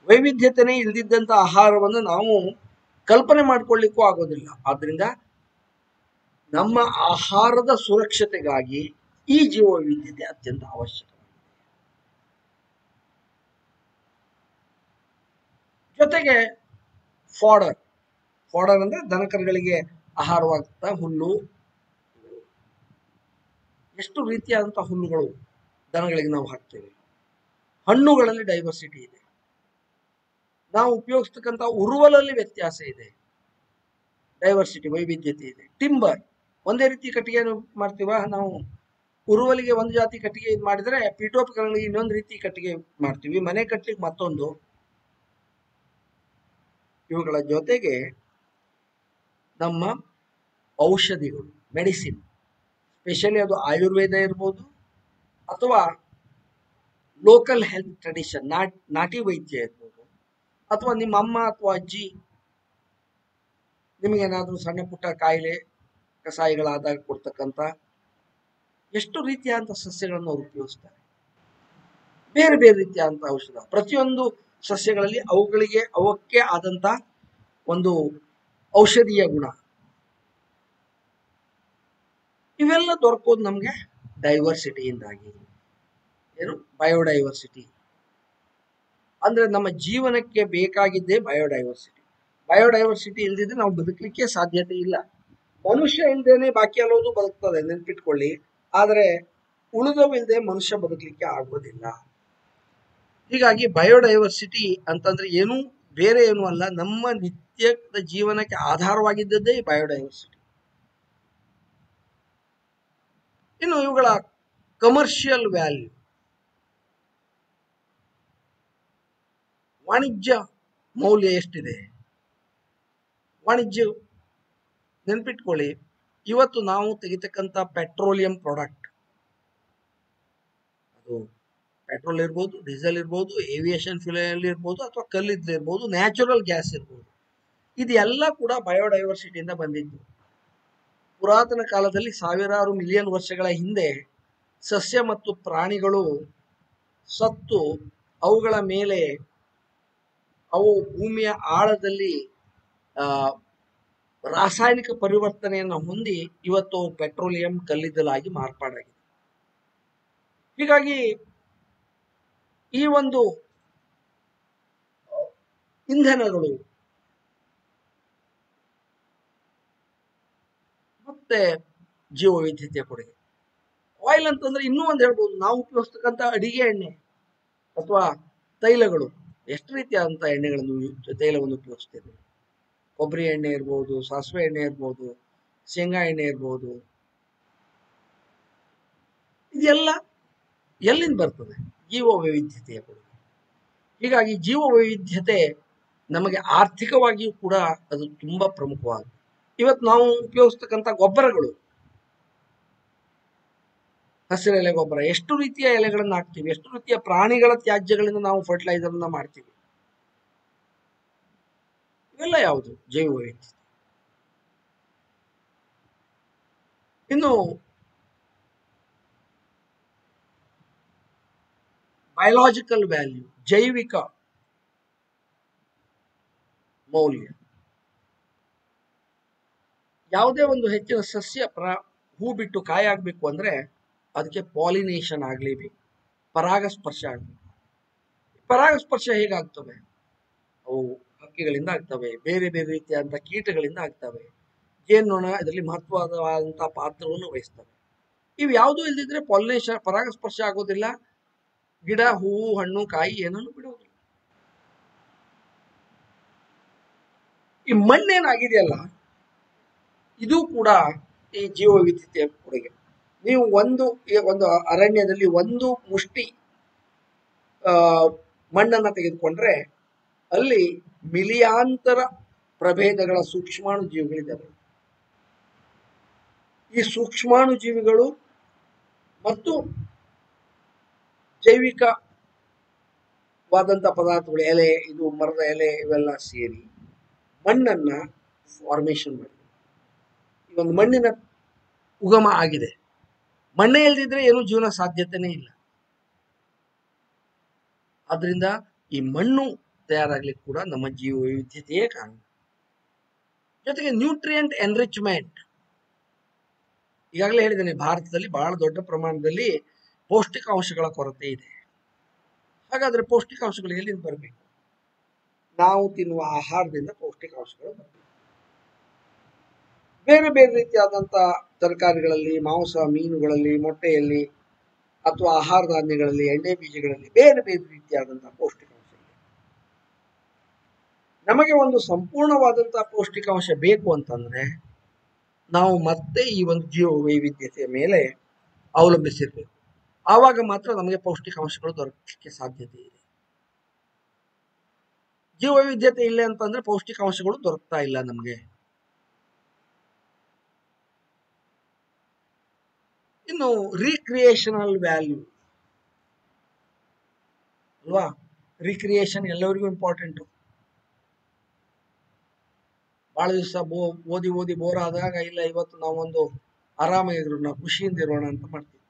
ವೈವಿಧ್ಯತೆನೇ ಇಲ್ದಿದ್ದಂಥ ಆಹಾರವನ್ನು ನಾವು ಕಲ್ಪನೆ ಮಾಡ್ಕೊಳ್ಳಿಕ್ಕೂ ಆಗೋದಿಲ್ಲ. ಆದ್ರಿಂದ ನಮ್ಮ ಆಹಾರದ ಸುರಕ್ಷತೆಗಾಗಿ ಈ ಜೀವ ವೈವಿಧ್ಯತೆ ಅತ್ಯಂತ ಅವಶ್ಯಕ. ಜೊತೆಗೆ ಫಾಡರ್ ಅಂದ್ರೆ ದನಕರುಗಳಿಗೆ ಆಹಾರವಾಗುತ್ತಾ ಹುಲ್ಲು. ಎಷ್ಟು ರೀತಿಯಾದಂತಹ ಹುಲ್ಲುಗಳು ದನಗಳಿಗೆ ನಾವು ಹಾಕ್ತೇವೆ. ಹಣ್ಣುಗಳಲ್ಲಿ ಡೈವರ್ಸಿಟಿ ಇದೆ. ನಾವು ಉಪಯೋಗಿಸ್ತಕ್ಕಂಥ ಉರುವಲಲ್ಲಿ ವ್ಯತ್ಯಾಸ ಇದೆ, ಡೈವರ್ಸಿಟಿ ವೈವಿಧ್ಯತೆ ಇದೆ. ಟಿಂಬರ್, ಒಂದೇ ರೀತಿ ಕಟ್ಟಿಗೆಯನ್ನು ಮಾಡ್ತೀವ ನಾವು. ಉರುವಲಿಗೆ ಒಂದು ಜಾತಿ ಕಟ್ಟಿಗೆ ಇದು ಮಾಡಿದ್ರೆ ಪೀಠೋಪಕರಣಗಳಿಗೆ ಇನ್ನೊಂದು ರೀತಿ ಕಟ್ಟಿಗೆ ಮಾಡ್ತೀವಿ, ಮನೆ ಕಟ್ಟಲಿಕ್ಕೆ ಮತ್ತೊಂದು. ಇವುಗಳ ಜೊತೆಗೆ ನಮ್ಮ ಔಷಧಿಗಳು, ಮೆಡಿಸಿನ್, ಸ್ಪೆಷಲಿ ಅದು ಆಯುರ್ವೇದ ಇರ್ಬೋದು ಅಥವಾ ಲೋಕಲ್ ಹೆಲ್ತ್ ಟ್ರೆಡಿಷನ್, ನಾಟಿ ವೈದ್ಯ ಇರ್ಬೋದು, ಅಥವಾ ನಿಮ್ಮ ಅಮ್ಮ ಅಥವಾ ಅಜ್ಜಿ ನಿಮಗೇನಾದ್ರೂ ಸಣ್ಣ ಪುಟ್ಟ ಕಾಯಿಲೆ ಕಷಾಯಗಳಾದಾಗ ಕೊಡ್ತಕ್ಕಂಥ ಎಷ್ಟು ರೀತಿಯಾದಂಥ ಸಸ್ಯಗಳನ್ನು ಅವರು ಉಪಯೋಗಿಸ್ತಾರೆ. ಬೇರೆ ಬೇರೆ ರೀತಿಯಾದಂಥ ಔಷಧ, ಪ್ರತಿಯೊಂದು ಸಸ್ಯಗಳಲ್ಲಿ ಅವಕ್ಕೆ ಆದಂಥ ಒಂದು ಔಷಧೀಯ ಗುಣ. ಇವೆಲ್ಲ ದೊರಕೋದು ನಮಗೆ ಡೈವರ್ಸಿಟಿಯಿಂದಾಗಿ. ಏನು ಬಯೋಡೈವರ್ಸಿಟಿ ಅಂದ್ರೆ ನಮ್ಮ ಜೀವನಕ್ಕೆ ಬೇಕಾಗಿದ್ದೇ ಬಯೋಡೈವರ್ಸಿಟಿ. ಬಯೋಡೈವರ್ಸಿಟಿ ಇಲ್ದಿದ್ರೆ ನಾವು ಬದುಕಲಿಕ್ಕೆ ಸಾಧ್ಯತೆ ಇಲ್ಲ. ಮನುಷ್ಯ ಇಲ್ದೇನೆ ಬಾಕಿ ಎಲ್ಲೋದು ಬದುಕ್ತದೆ, ನೆನ್ಪಿಟ್ಕೊಳ್ಳಿ. ಆದರೆ ಉಳಿದವಿಲ್ಲದೆ ಮನುಷ್ಯ ಬದುಕಲಿಕ್ಕೆ ಆಗೋದಿಲ್ಲ. ಹೀಗಾಗಿ ಬಯೋಡೈವರ್ಸಿಟಿ ಅಂತಂದ್ರೆ ಬೇರೆ ಏನೂ ಅಲ್ಲ, ನಮ್ಮ ನಿತ್ಯದ ಜೀವನಕ್ಕೆ ಆಧಾರವಾಗಿದ್ದದ್ದೇ ಬಯೋಡೈವರ್ಸಿಟಿ. ಇನ್ನು ಇವುಗಳ ಕಮರ್ಷಿಯಲ್ ವ್ಯಾಲ್ಯೂ, ವಾಣಿಜ್ಯ ಮೌಲ್ಯ ಎಷ್ಟಿದೆ? ವಾಣಿಜ್ಯ, ನೆನ್ಪಿಟ್ಕೊಳ್ಳಿ, ಇವತ್ತು ನಾವು ತೆಗಿತಕ್ಕಂಥ ಪೆಟ್ರೋಲಿಯಂ ಪ್ರಾಡಕ್ಟ್, ಅದು ಪೆಟ್ರೋಲ್ ಇರ್ಬೋದು, ಡೀಸೆಲ್ ಇರ್ಬೋದು, ಏವಿಯೇಷನ್ ಫ್ಯೂಯಲ್ ಇರ್ಬೋದು, ಅಥವಾ ಕಲ್ಲಿದ್ದಲಿರ್ಬೋದು, ನ್ಯಾಚುರಲ್ ಗ್ಯಾಸ್ ಇರ್ಬೋದು, ಇದೆಲ್ಲ ಕೂಡ ಬಯೋಡೈವರ್ಸಿಟಿಯಿಂದ ಬಂದಿದ್ದು. ಪುರಾತನ ಕಾಲದಲ್ಲಿ ಸಾವಿರಾರು ಮಿಲಿಯನ್ ವರ್ಷಗಳ ಹಿಂದೆ ಸಸ್ಯ ಮತ್ತು ಪ್ರಾಣಿಗಳು ಸತ್ತು ಅವುಗಳ ಮೇಲೆ ಅವು ಭೂಮಿಯ ಆಳದಲ್ಲಿ ರಾಸಾಯನಿಕ ಪರಿವರ್ತನೆಯನ್ನು ಹೊಂದಿ ಇವತ್ತು ಪೆಟ್ರೋಲಿಯಂ ಕಲ್ಲಿದ್ದಲಾಗಿ ಮಾರ್ಪಾಡಾಗಿದೆ. ಹೀಗಾಗಿ ಈ ಒಂದು ಇಂಧನಗಳು ಮತ್ತೆ ಜೀವ ವೈವಿಧ್ಯತೆಯ ಕೊಡುಗೆ. ಆಯಿಲ್ ಅಂತಂದ್ರೆ ಇನ್ನೂ ಒಂದು ಹೇಳ್ಬೋದು, ನಾವು ಉಪಯೋಗಿಸ್ತಕ್ಕಂಥ ಅಡಿಗೆ ಎಣ್ಣೆ ಅಥವಾ ತೈಲಗಳು, ಎಷ್ಟು ರೀತಿಯಾದಂಥ ಎಣ್ಣೆಗಳನ್ನು ತೈಲವನ್ನು ಉಪಯೋಗಿಸ್ತೇವೆ. ಕೊಬ್ಬರಿ ಎಣ್ಣೆ ಇರ್ಬೋದು, ಸಾಸಿವೆ ಎಣ್ಣೆ ಇರ್ಬೋದು, ಶೇಂಗಾ ಎಣ್ಣೆ ಇರ್ಬೋದು, ಇದೆಲ್ಲ ಎಲ್ಲಿಂದ ಬರ್ತದೆ? ಜೀವ ವೈವಿಧ್ಯತೆಯ ಕೊಡುಗೆ. ಹೀಗಾಗಿ ಜೀವ ವೈವಿಧ್ಯತೆ ನಮಗೆ ಆರ್ಥಿಕವಾಗಿಯೂ ಕೂಡ ಅದು ತುಂಬಾ ಪ್ರಮುಖವಾದ. ಇವತ್ತು ನಾವು ಉಪಯೋಗಿಸ್ತಕ್ಕಂಥ ಗೊಬ್ಬರಗಳು, ಹಸಿರೆಲೆ ಗೊಬ್ಬರ, ಎಷ್ಟು ರೀತಿಯ ಎಲೆಗಳನ್ನು ಹಾಕ್ತೀವಿ, ಎಷ್ಟು ರೀತಿಯ ಪ್ರಾಣಿಗಳ ತ್ಯಾಜ್ಯಗಳಿಂದ ನಾವು ಫರ್ಟಿಲೈಸರ್ ಮಾಡ್ತೀವಿ. ಇವೆಲ್ಲ ಯಾವುದು? ಜೈವ ವೈವಿಧ್ಯತೆ. ಇನ್ನು ಬಯೋಲಾಜಿಕಲ್ ವ್ಯಾಲ್ಯೂ, ಜೈವಿಕ ಮೌಲ್ಯ. ಯಾವುದೇ ಒಂದು ಹೆಚ್ಚಿನ ಸಸ್ಯ ಹೂ ಬಿಟ್ಟು ಕಾಯಿ ಆಗ್ಬೇಕು ಅಂದ್ರೆ ಅದಕ್ಕೆ ಪಾಲಿನೇಷನ್ ಆಗ್ಲೇಬೇಕು, ಪರಾಗಸ್ಪರ್ಶ ಆಗ್ಬೇಕು. ಪರಾಗಸ್ಪರ್ಶ ಹೇಗಾಗ್ತವೆ? ಅವು ಹಕ್ಕಿಗಳಿಂದ ಆಗ್ತವೆ, ಬೇರೆ ಬೇರೆ ರೀತಿಯಾದಂತಹ ಕೀಟಗಳಿಂದ ಆಗ್ತವೆ. ಜೇನ್ನೊಣ ಇದರಲ್ಲಿ ಮಹತ್ವವಾದಂತಹ ಪಾತ್ರವನ್ನು ವಹಿಸ್ತವೆ. ಇವು ಯಾವುದೂ ಇಲ್ದಿದ್ರೆ ಪಾಲಿನೇಷನ್, ಪರಾಗಸ್ಪರ್ಶ ಆಗೋದಿಲ್ಲ, ಗಿಡ ಹೂವು ಹಣ್ಣು ಕಾಯಿ ಏನನ್ನು ಬಿಡೋದಿಲ್ಲ. ಈ ಮಣ್ಣೇನಾಗಿದೆಯಲ್ಲ, ಇದು ಕೂಡ ಈ ಜೀವ ವೈವಿಧ್ಯತೆಯ ಕೊಡುಗೆ. ನೀವು ಒಂದು ಅರಣ್ಯದಲ್ಲಿ ಒಂದು ಮುಷ್ಟಿ ಮಣ್ಣನ್ನು ತೆಗೆದುಕೊಂಡ್ರೆ ಅಲ್ಲಿ ಮಿಲಿಯಾಂತರ ಪ್ರಭೇದಗಳ ಸೂಕ್ಷ್ಮಾಣು ಜೀವಿಗಳಿದ್ದಾವೆ. ಈ ಸೂಕ್ಷ್ಮಾಣು ಜೀವಿಗಳು ಮತ್ತು ಜೈವಿಕವಾದಂಥ ಪದಾರ್ಥಗಳು, ಎಲೆ, ಇದು ಮರದ ಎಲೆ, ಇವೆಲ್ಲ ಸೇರಿ ಮಣ್ಣನ್ನ ಫಾರ್ಮೇಶನ್ ಮಾಡಿ ಈ ಒಂದು ಮಣ್ಣಿನ ಉಗಮ ಆಗಿದೆ. ಮಣ್ಣೇ ಇಲ್ದಿದ್ರೆ ಏನು ಜೀವನ ಸಾಧ್ಯತೆನೇ ಇಲ್ಲ. ಆದ್ರಿಂದ ಈ ಮಣ್ಣು ತಯಾರಾಗ್ಲಿಕ್ಕೆ ಕೂಡ ನಮ್ಮ ಜೀವ ವೈವಿಧ್ಯತೆಯೇ ಕಾರಣ. ಜೊತೆಗೆ ನ್ಯೂಟ್ರಿಯೆಂಟ್ ಎನ್ರಿಚ್ಮೆಂಟ್. ಈಗಾಗಲೇ ಹೇಳಿದ್ದೇನೆ, ಭಾರತದಲ್ಲಿ ಬಹಳ ದೊಡ್ಡ ಪ್ರಮಾಣದಲ್ಲಿ ಪೌಷ್ಟಿಕಾಂಶಗಳ ಕೊರತೆ ಇದೆ. ಹಾಗಾದ್ರೆ ಪೌಷ್ಟಿಕಾಂಶಗಳು ಎಲ್ಲಿಂದ ಬರಬೇಕು? ನಾವು ತಿನ್ನುವ ಆಹಾರದಿಂದ ಪೌಷ್ಟಿಕಾಂಶಗಳು ಬರಬೇಕು. ಬೇರೆ ಬೇರೆ ರೀತಿಯಾದಂಥ ತರಕಾರಿಗಳಲ್ಲಿ, ಮಾಂಸ, ಮೀನುಗಳಲ್ಲಿ, ಮೊಟ್ಟೆಯಲ್ಲಿ, ಅಥವಾ ಆಹಾರ ಧಾನ್ಯಗಳಲ್ಲಿ, ಎಣ್ಣೆ ಬೀಜಗಳಲ್ಲಿ ಬೇರೆ ಬೇರೆ ರೀತಿಯಾದಂತಹ ಪೌಷ್ಟಿಕಾಂಶ ಇದೆ. ನಮಗೆ ಒಂದು ಸಂಪೂರ್ಣವಾದಂತಹ ಪೌಷ್ಟಿಕಾಂಶ ಬೇಕು ಅಂತಂದ್ರೆ ನಾವು ಮತ್ತೆ ಈ ಒಂದು ಜೀವ ವೈವಿಧ್ಯತೆಯ ಮೇಲೆ ಅವಲಂಬಿಸಿರ್ಬೇಕು. ಆವಾಗ ಮಾತ್ರ ನಮಗೆ ಪೌಷ್ಟಿಕಾಂಶಗಳು ದೊರಕಲಿಕ್ಕೆ ಸಾಧ್ಯತೆ ಇದೆ. ಜೀವ ವೈವಿಧ್ಯತೆ ಇಲ್ಲ ಅಂತಂದ್ರೆ ಪೌಷ್ಟಿಕಾಂಶಗಳು ದೊರಕ್ತಾ ಇಲ್ಲ ನಮಗೆ. ಇನ್ನು ರೀಕ್ರಿಯೇಷನಲ್ ವ್ಯಾಲ್ಯೂ ಅಲ್ವಾ? ರೀಕ್ರಿಯೇಷನ್ ಎಲ್ಲರಿಗೂ ಇಂಪಾರ್ಟೆಂಟು. ಬಹಳ ದಿವಸ ಓದಿ ಓದಿ ಬೋರ್ ಆದಾಗ, ಇಲ್ಲ ಇವತ್ತು ನಾವೊಂದು ಆರಾಮಾಗಿರೋಣ, ಖುಷಿಯಿಂದ ಇರೋಣ ಅಂತ ಮಾಡ್ತೀವಿ.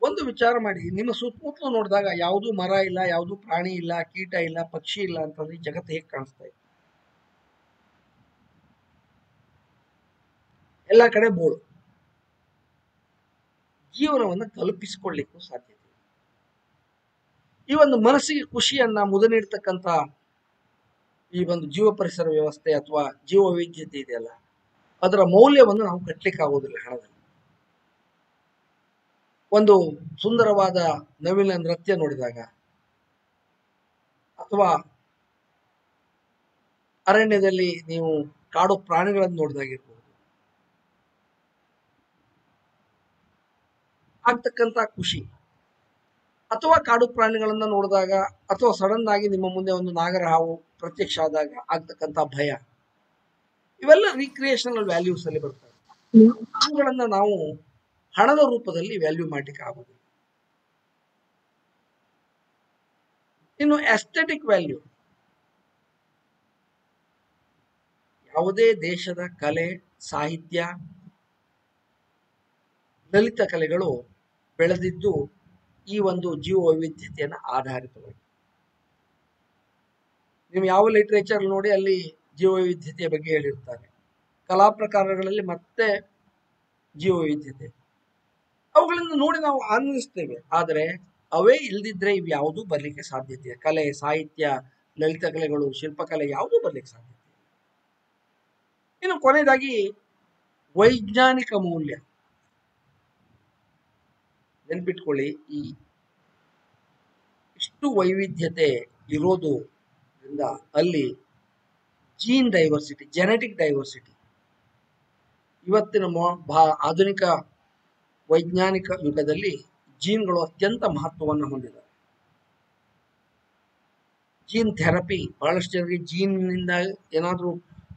ಒಂದು ವಿಚಾರ ಮಾಡಿ, ನಿಮ್ಮ ಸುತ್ತಮುತ್ತಲು ನೋಡಿದಾಗ ಯಾವುದೂ ಮರ ಇಲ್ಲ, ಯಾವುದೂ ಪ್ರಾಣಿ ಇಲ್ಲ, ಕೀಟ ಇಲ್ಲ, ಪಕ್ಷಿ ಇಲ್ಲ ಅಂತಂದ್ರೆ ಈ ಜಗತ್ತು ಹೇಗೆ ಕಾಣಿಸ್ತಾ ಇದೆ? ಎಲ್ಲ ಕಡೆ ಬೋಳು. ಜೀವನವನ್ನು ಕಲ್ಪಿಸಿಕೊಳ್ಳಿಕ್ಕೂ ಸಾಧ್ಯತೆ. ಈ ಒಂದು ಮನಸ್ಸಿಗೆ ಖುಷಿಯನ್ನ ಮುದ ನೀಡ್ತಕ್ಕಂಥ ಈ ಒಂದು ಜೀವ ಪರಿಸರ ವ್ಯವಸ್ಥೆ ಅಥವಾ ಜೀವ ವೈವಿಧ್ಯತೆ ಇದೆಯಲ್ಲ, ಅದರ ಮೌಲ್ಯವನ್ನು ನಾವು ಕಟ್ಟಲಿಕ್ಕೆ ಆಗೋದಿಲ್ಲ ಹಣದಲ್ಲಿ. ಒಂದು ಸುಂದರವಾದ ನವಿಲಿನ ನೃತ್ಯ ನೋಡಿದಾಗ, ಅಥವಾ ಅರಣ್ಯದಲ್ಲಿ ನೀವು ಕಾಡು ಪ್ರಾಣಿಗಳನ್ನು ನೋಡಿದಾಗಿರ್ಬೋದು, ಆಗ್ತಕ್ಕಂಥ ಖುಷಿ, ಅಥವಾ ಕಾಡು ಪ್ರಾಣಿಗಳನ್ನ ನೋಡಿದಾಗ, ಅಥವಾ ಸಡನ್ ಆಗಿ ನಿಮ್ಮ ಮುಂದೆ ಒಂದು ನಾಗರ ಹಾವು ಪ್ರತ್ಯಕ್ಷ ಆದಾಗ ಆಗ್ತಕ್ಕಂಥ ಭಯ, ಇವೆಲ್ಲ ರೀಕ್ರಿಯೇಷನಲ್ ವ್ಯಾಲ್ಯೂಸ್ ಅಲ್ಲಿ ಬರ್ತವೆ. ಇವುಗಳನ್ನ ನಾವು ಹಣದ ರೂಪದಲ್ಲಿ ವ್ಯಾಲ್ಯೂ ಮಾಡ್ಲಿಕ್ಕೆ ಆಗುದಿಲ್ಲ. ಇನ್ನು ಎಸ್ಥೆಟಿಕ್ ವ್ಯಾಲ್ಯೂ, ಯಾವುದೇ ದೇಶದ ಕಲೆ, ಸಾಹಿತ್ಯ, ಲಲಿತ ಕಲೆಗಳು ಬೆಳೆದಿದ್ದು ಈ ಒಂದು ಜೀವ ವೈವಿಧ್ಯತೆಯನ್ನು ಆಧಾರಿತವಾಗಿ. ನೀವು ಯಾವ ಲಿಟರೇಚರ್ ನೋಡಿ ಅಲ್ಲಿ ಜೀವ ವೈವಿಧ್ಯತೆಯ ಬಗ್ಗೆ ಹೇಳಿರ್ತಾರೆ. ಕಲಾ ಪ್ರಕಾರಗಳಲ್ಲಿ ಮತ್ತೆ ಜೀವ ವೈವಿಧ್ಯತೆ, ಅವುಗಳನ್ನು ನೋಡಿ ನಾವು ಆನಂದಿಸ್ತೇವೆ. ಆದರೆ ಅವೇ ಇಲ್ದಿದ್ರೆ ಇವು ಯಾವುದೂ ಬರ್ಲಿಕ್ಕೆ ಸಾಧ್ಯತೆ, ಕಲೆ, ಸಾಹಿತ್ಯ, ಲಲಿತ ಕಲೆಗಳು, ಶಿಲ್ಪಕಲೆ ಯಾವುದೂ ಬರ್ಲಿಕ್ಕೆ ಸಾಧ್ಯತೆ. ಇನ್ನು ಕೊನೆಯದಾಗಿ ವೈಜ್ಞಾನಿಕ ಮೌಲ್ಯ. ನೆನ್ಪಿಟ್ಕೊಳ್ಳಿ, ಈ ಇಷ್ಟು ವೈವಿಧ್ಯತೆ ಇರೋದ್ರಿಂದ ಅಲ್ಲಿ ಜೀನ್ ಡೈವರ್ಸಿಟಿ, ಜೆನೆಟಿಕ್ ಡೈವರ್ಸಿಟಿ ಇವತ್ತಿನ ಆಧುನಿಕ ವೈಜ್ಞಾನಿಕ ಯುಗದಲ್ಲಿ ಜೀನ್ಗಳು ಅತ್ಯಂತ ಮಹತ್ವವನ್ನು ಹೊಂದಿದೆ. ಜೀನ್ ಥೆರಪಿ, ಬಹಳಷ್ಟು ಜನರಿಗೆ ಜೀನ್ನಿಂದ ಏನಾದರೂ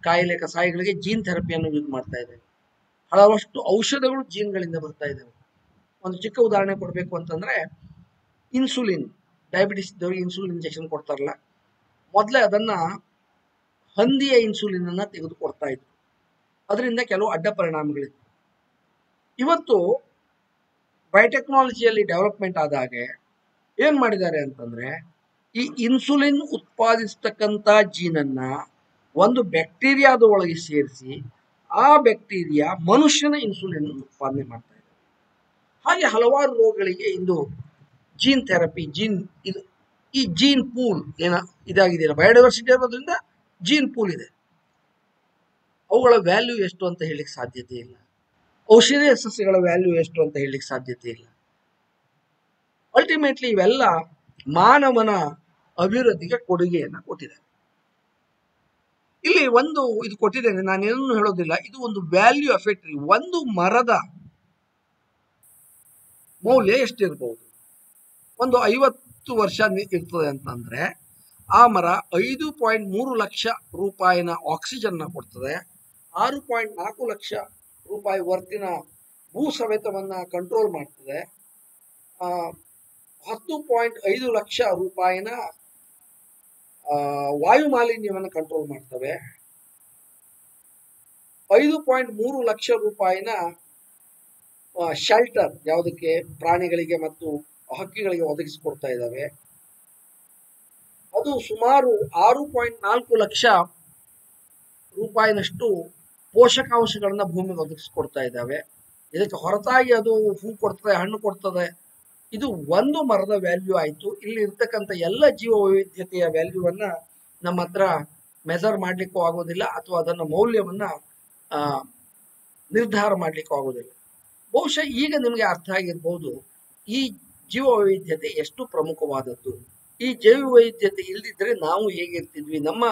ಕಾಯಿಲೆ ಕಸಾಯಿಗಳಿಗೆ ಜೀನ್ ಥೆರಪಿಯನ್ನು ಯೂಸ್ ಮಾಡ್ತಾ ಇದ್ದಾರೆ. ಹಲವಷ್ಟು ಔಷಧಗಳು ಜೀನ್ಗಳಿಂದ ಬರ್ತಾ ಇದ್ದಾವೆ. ಒಂದು ಚಿಕ್ಕ ಉದಾಹರಣೆ ಕೊಡಬೇಕು ಅಂತಂದ್ರೆ, ಇನ್ಸುಲಿನ್, ಡಯಾಬಿಟಿಸ್ ಇದ್ದವರಿಗೆ ಇನ್ಸುಲಿನ್ ಇಂಜೆಕ್ಷನ್ ಕೊಡ್ತಾರಲ್ಲ, ಮೊದಲೇ ಅದನ್ನ ಹಂದಿಯ ಇನ್ಸುಲಿನ್ ಅನ್ನ ತೆಗೆದುಕೊಡ್ತಾ ಇದ್ರು. ಅದರಿಂದ ಕೆಲವು ಅಡ್ಡ ಪರಿಣಾಮಗಳಿತ್ತು. ಇವತ್ತು ಬಯೋಟೆಕ್ನಾಲಜಿಯಲ್ಲಿ ಡೆವಲಪ್ಮೆಂಟ್ ಆದಾಗೆ ಏನ್ ಮಾಡಿದ್ದಾರೆ ಅಂತಂದ್ರೆ, ಈ ಇನ್ಸುಲಿನ್ ಉತ್ಪಾದಿಸ್ತಕ್ಕಂಥ ಜೀನನ್ನ ಒಂದು ಬ್ಯಾಕ್ಟೀರಿಯಾದ ಒಳಗೆ ಸೇರಿಸಿ ಆ ಬ್ಯಾಕ್ಟೀರಿಯಾ ಮನುಷ್ಯನ ಇನ್ಸುಲಿನ್ ಉತ್ಪಾದನೆ ಮಾಡ್ತಾ ಇದೆ. ಹಾಗೆ ಹಲವಾರು ರೋಗಗಳಿಗೆ ಇಂದು ಜೀನ್ ಥೆರಪಿ, ಈ ಜೀನ್ ಪೂಲ್ ಇದಾಗಿದೆಯಲ್ಲ, ಬಯೋಡೈವರ್ಸಿಟಿ ಇರೋದ್ರಿಂದ ಜೀನ್ ಪೂಲ್ ಇದೆ. ಅವುಗಳ ವ್ಯಾಲ್ಯೂ ಎಷ್ಟು ಅಂತ ಹೇಳಲಿಕ್ಕೆ ಸಾಧ್ಯತೆ ಇಲ್ಲ. ಔಷಧೀಯ ಸಸ್ಯಗಳ ವ್ಯಾಲ್ಯೂ ಎಷ್ಟು ಅಂತ ಹೇಳಲಿಕ್ಕೆ ಸಾಧ್ಯತೆ ಇಲ್ಲ. ಅಲ್ಟಿಮೇಟ್ಲಿ ಇವೆಲ್ಲ ಮಾನವನ ಅಭಿವೃದ್ಧಿಗೆ ಕೊಡುಗೆಯನ್ನು ಕೊಟ್ಟಿದೆ. ಇಲ್ಲಿ ಒಂದು ಇದು ಕೊಟ್ಟಿದ್ದೇನೆ, ನಾನೇನೂ ಹೇಳೋದಿಲ್ಲ, ಇದು ಒಂದು ವ್ಯಾಲ್ಯೂ ಅಫೆಕ್ಟ್. ಒಂದು ಮರದ ಮೌಲ್ಯ ಎಷ್ಟಿರ್ಬಹುದು? ಒಂದು 50 ವರ್ಷ ಇರ್ತದೆ ಅಂತಂದ್ರೆ ಆ ಮರ 5.3 ಲಕ್ಷ ರೂಪಾಯಿನ ಆಕ್ಸಿಜನ್ ಕೊಡ್ತದೆ, 6.4 ಲಕ್ಷ ರೂಪಾಯಿ ವರ್ತಿನ ಭೂ ಸವೆತವನ್ನ ಕಂಟ್ರೋಲ್ ಮಾಡ್ತದೆ, 10.5 ಲಕ್ಷ ರೂಪಾಯಿನ ವಾಯು ಮಾಲಿನ್ಯವನ್ನು ಕಂಟ್ರೋಲ್ ಮಾಡ್ತವೆ, 5.3 ಲಕ್ಷ ರೂಪಾಯಿನ ಶೆಲ್ಟರ್ ಯಾವುದಕ್ಕೆ ಪ್ರಾಣಿಗಳಿಗೆ ಮತ್ತು ಹಕ್ಕಿಗಳಿಗೆ ಒದಗಿಸಿಕೊಡ್ತಾ ಇದ್ದಾವೆ. ಅದು ಸುಮಾರು 6.4 ಲಕ್ಷ ರೂಪಾಯಿನಷ್ಟು ಪೋಷಕಾಂಶಗಳನ್ನ ಭೂಮಿಗೆ ಒದಗಿಸಿಕೊಡ್ತಾ ಇದ್ದಾವೆ. ಇದಕ್ಕೆ ಹೊರತಾಗಿ ಅದು ಹೂ ಕೊಡ್ತದೆ, ಹಣ್ಣು ಕೊಡ್ತದೆ. ಇದು ಒಂದು ಮರದ ವ್ಯಾಲ್ಯೂ ಆಯಿತು. ಇಲ್ಲಿ ಇರ್ತಕ್ಕಂಥ ಎಲ್ಲ ಜೀವ ವೈವಿಧ್ಯತೆಯ ವ್ಯಾಲ್ಯೂವನ್ನ ನಮ್ಮ ಹತ್ರ ಮೆಜರ್ ಮಾಡ್ಲಿಕ್ಕೂ ಆಗೋದಿಲ್ಲ, ಅಥವಾ ಅದನ್ನ ಮೌಲ್ಯವನ್ನ ನಿರ್ಧಾರ ಮಾಡ್ಲಿಕ್ಕೂ ಆಗೋದಿಲ್ಲ. ಬಹುಶಃ ಈಗ ನಿಮಗೆ ಅರ್ಥ ಆಗಿರ್ಬೋದು ಈ ಜೀವ ವೈವಿಧ್ಯತೆ ಎಷ್ಟು ಪ್ರಮುಖವಾದದ್ದು. ಈ ಜೈವ ವೈವಿಧ್ಯತೆ ಇಲ್ದಿದ್ರೆ ನಾವು ಹೇಗಿರ್ತಿದ್ವಿ, ನಮ್ಮ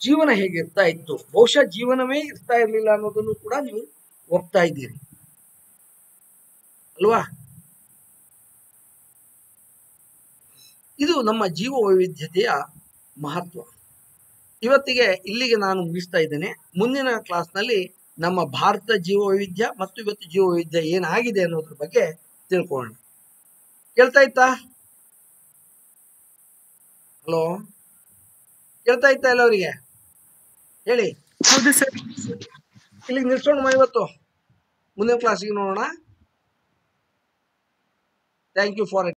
ಜೀವನ ಹೇಗಿರ್ತಾ ಇತ್ತು, ಬಹುಶಃ ಜೀವನವೇ ಇರ್ತಾ ಇರ್ಲಿಲ್ಲ ಅನ್ನೋದನ್ನು ಕೂಡ ನೀವು ಒಪ್ತಾ ಇದ್ದೀರಿ ಅಲ್ವಾ? ಇದು ನಮ್ಮ ಜೀವ ವೈವಿಧ್ಯತೆಯ ಮಹತ್ವ. ಇವತ್ತಿಗೆ ಇಲ್ಲಿಗೆ ನಾನು ಮುಗಿಸ್ತಾ ಇದ್ದೇನೆ. ಮುಂದಿನ ಕ್ಲಾಸ್ನಲ್ಲಿ ನಮ್ಮ ಭಾರತ ಜೀವ ವೈವಿಧ್ಯ ಮತ್ತು ಇವತ್ತು ಜೀವ ವೈವಿಧ್ಯ ಏನಾಗಿದೆ ಅನ್ನೋದ್ರ ಬಗ್ಗೆ ತಿಳ್ಕೊಳ್ಳೋಣ. ಕೇಳ್ತಾ ಇತ್ತಾ? ಹಲೋ, ಕೇಳ್ತಾ ಇತ್ತಾ ಎಲ್ಲವರಿಗೆ? ಹೇಳಿ. ಹೌದು ಸರ್. ಇಲ್ಲಿಗೆ ನಿಲ್ಸೋಣ ಇವತ್ತು. ಮುಂದಿನ ಕ್ಲಾಸಿಗೆ ನೋಡೋಣ. Thank you for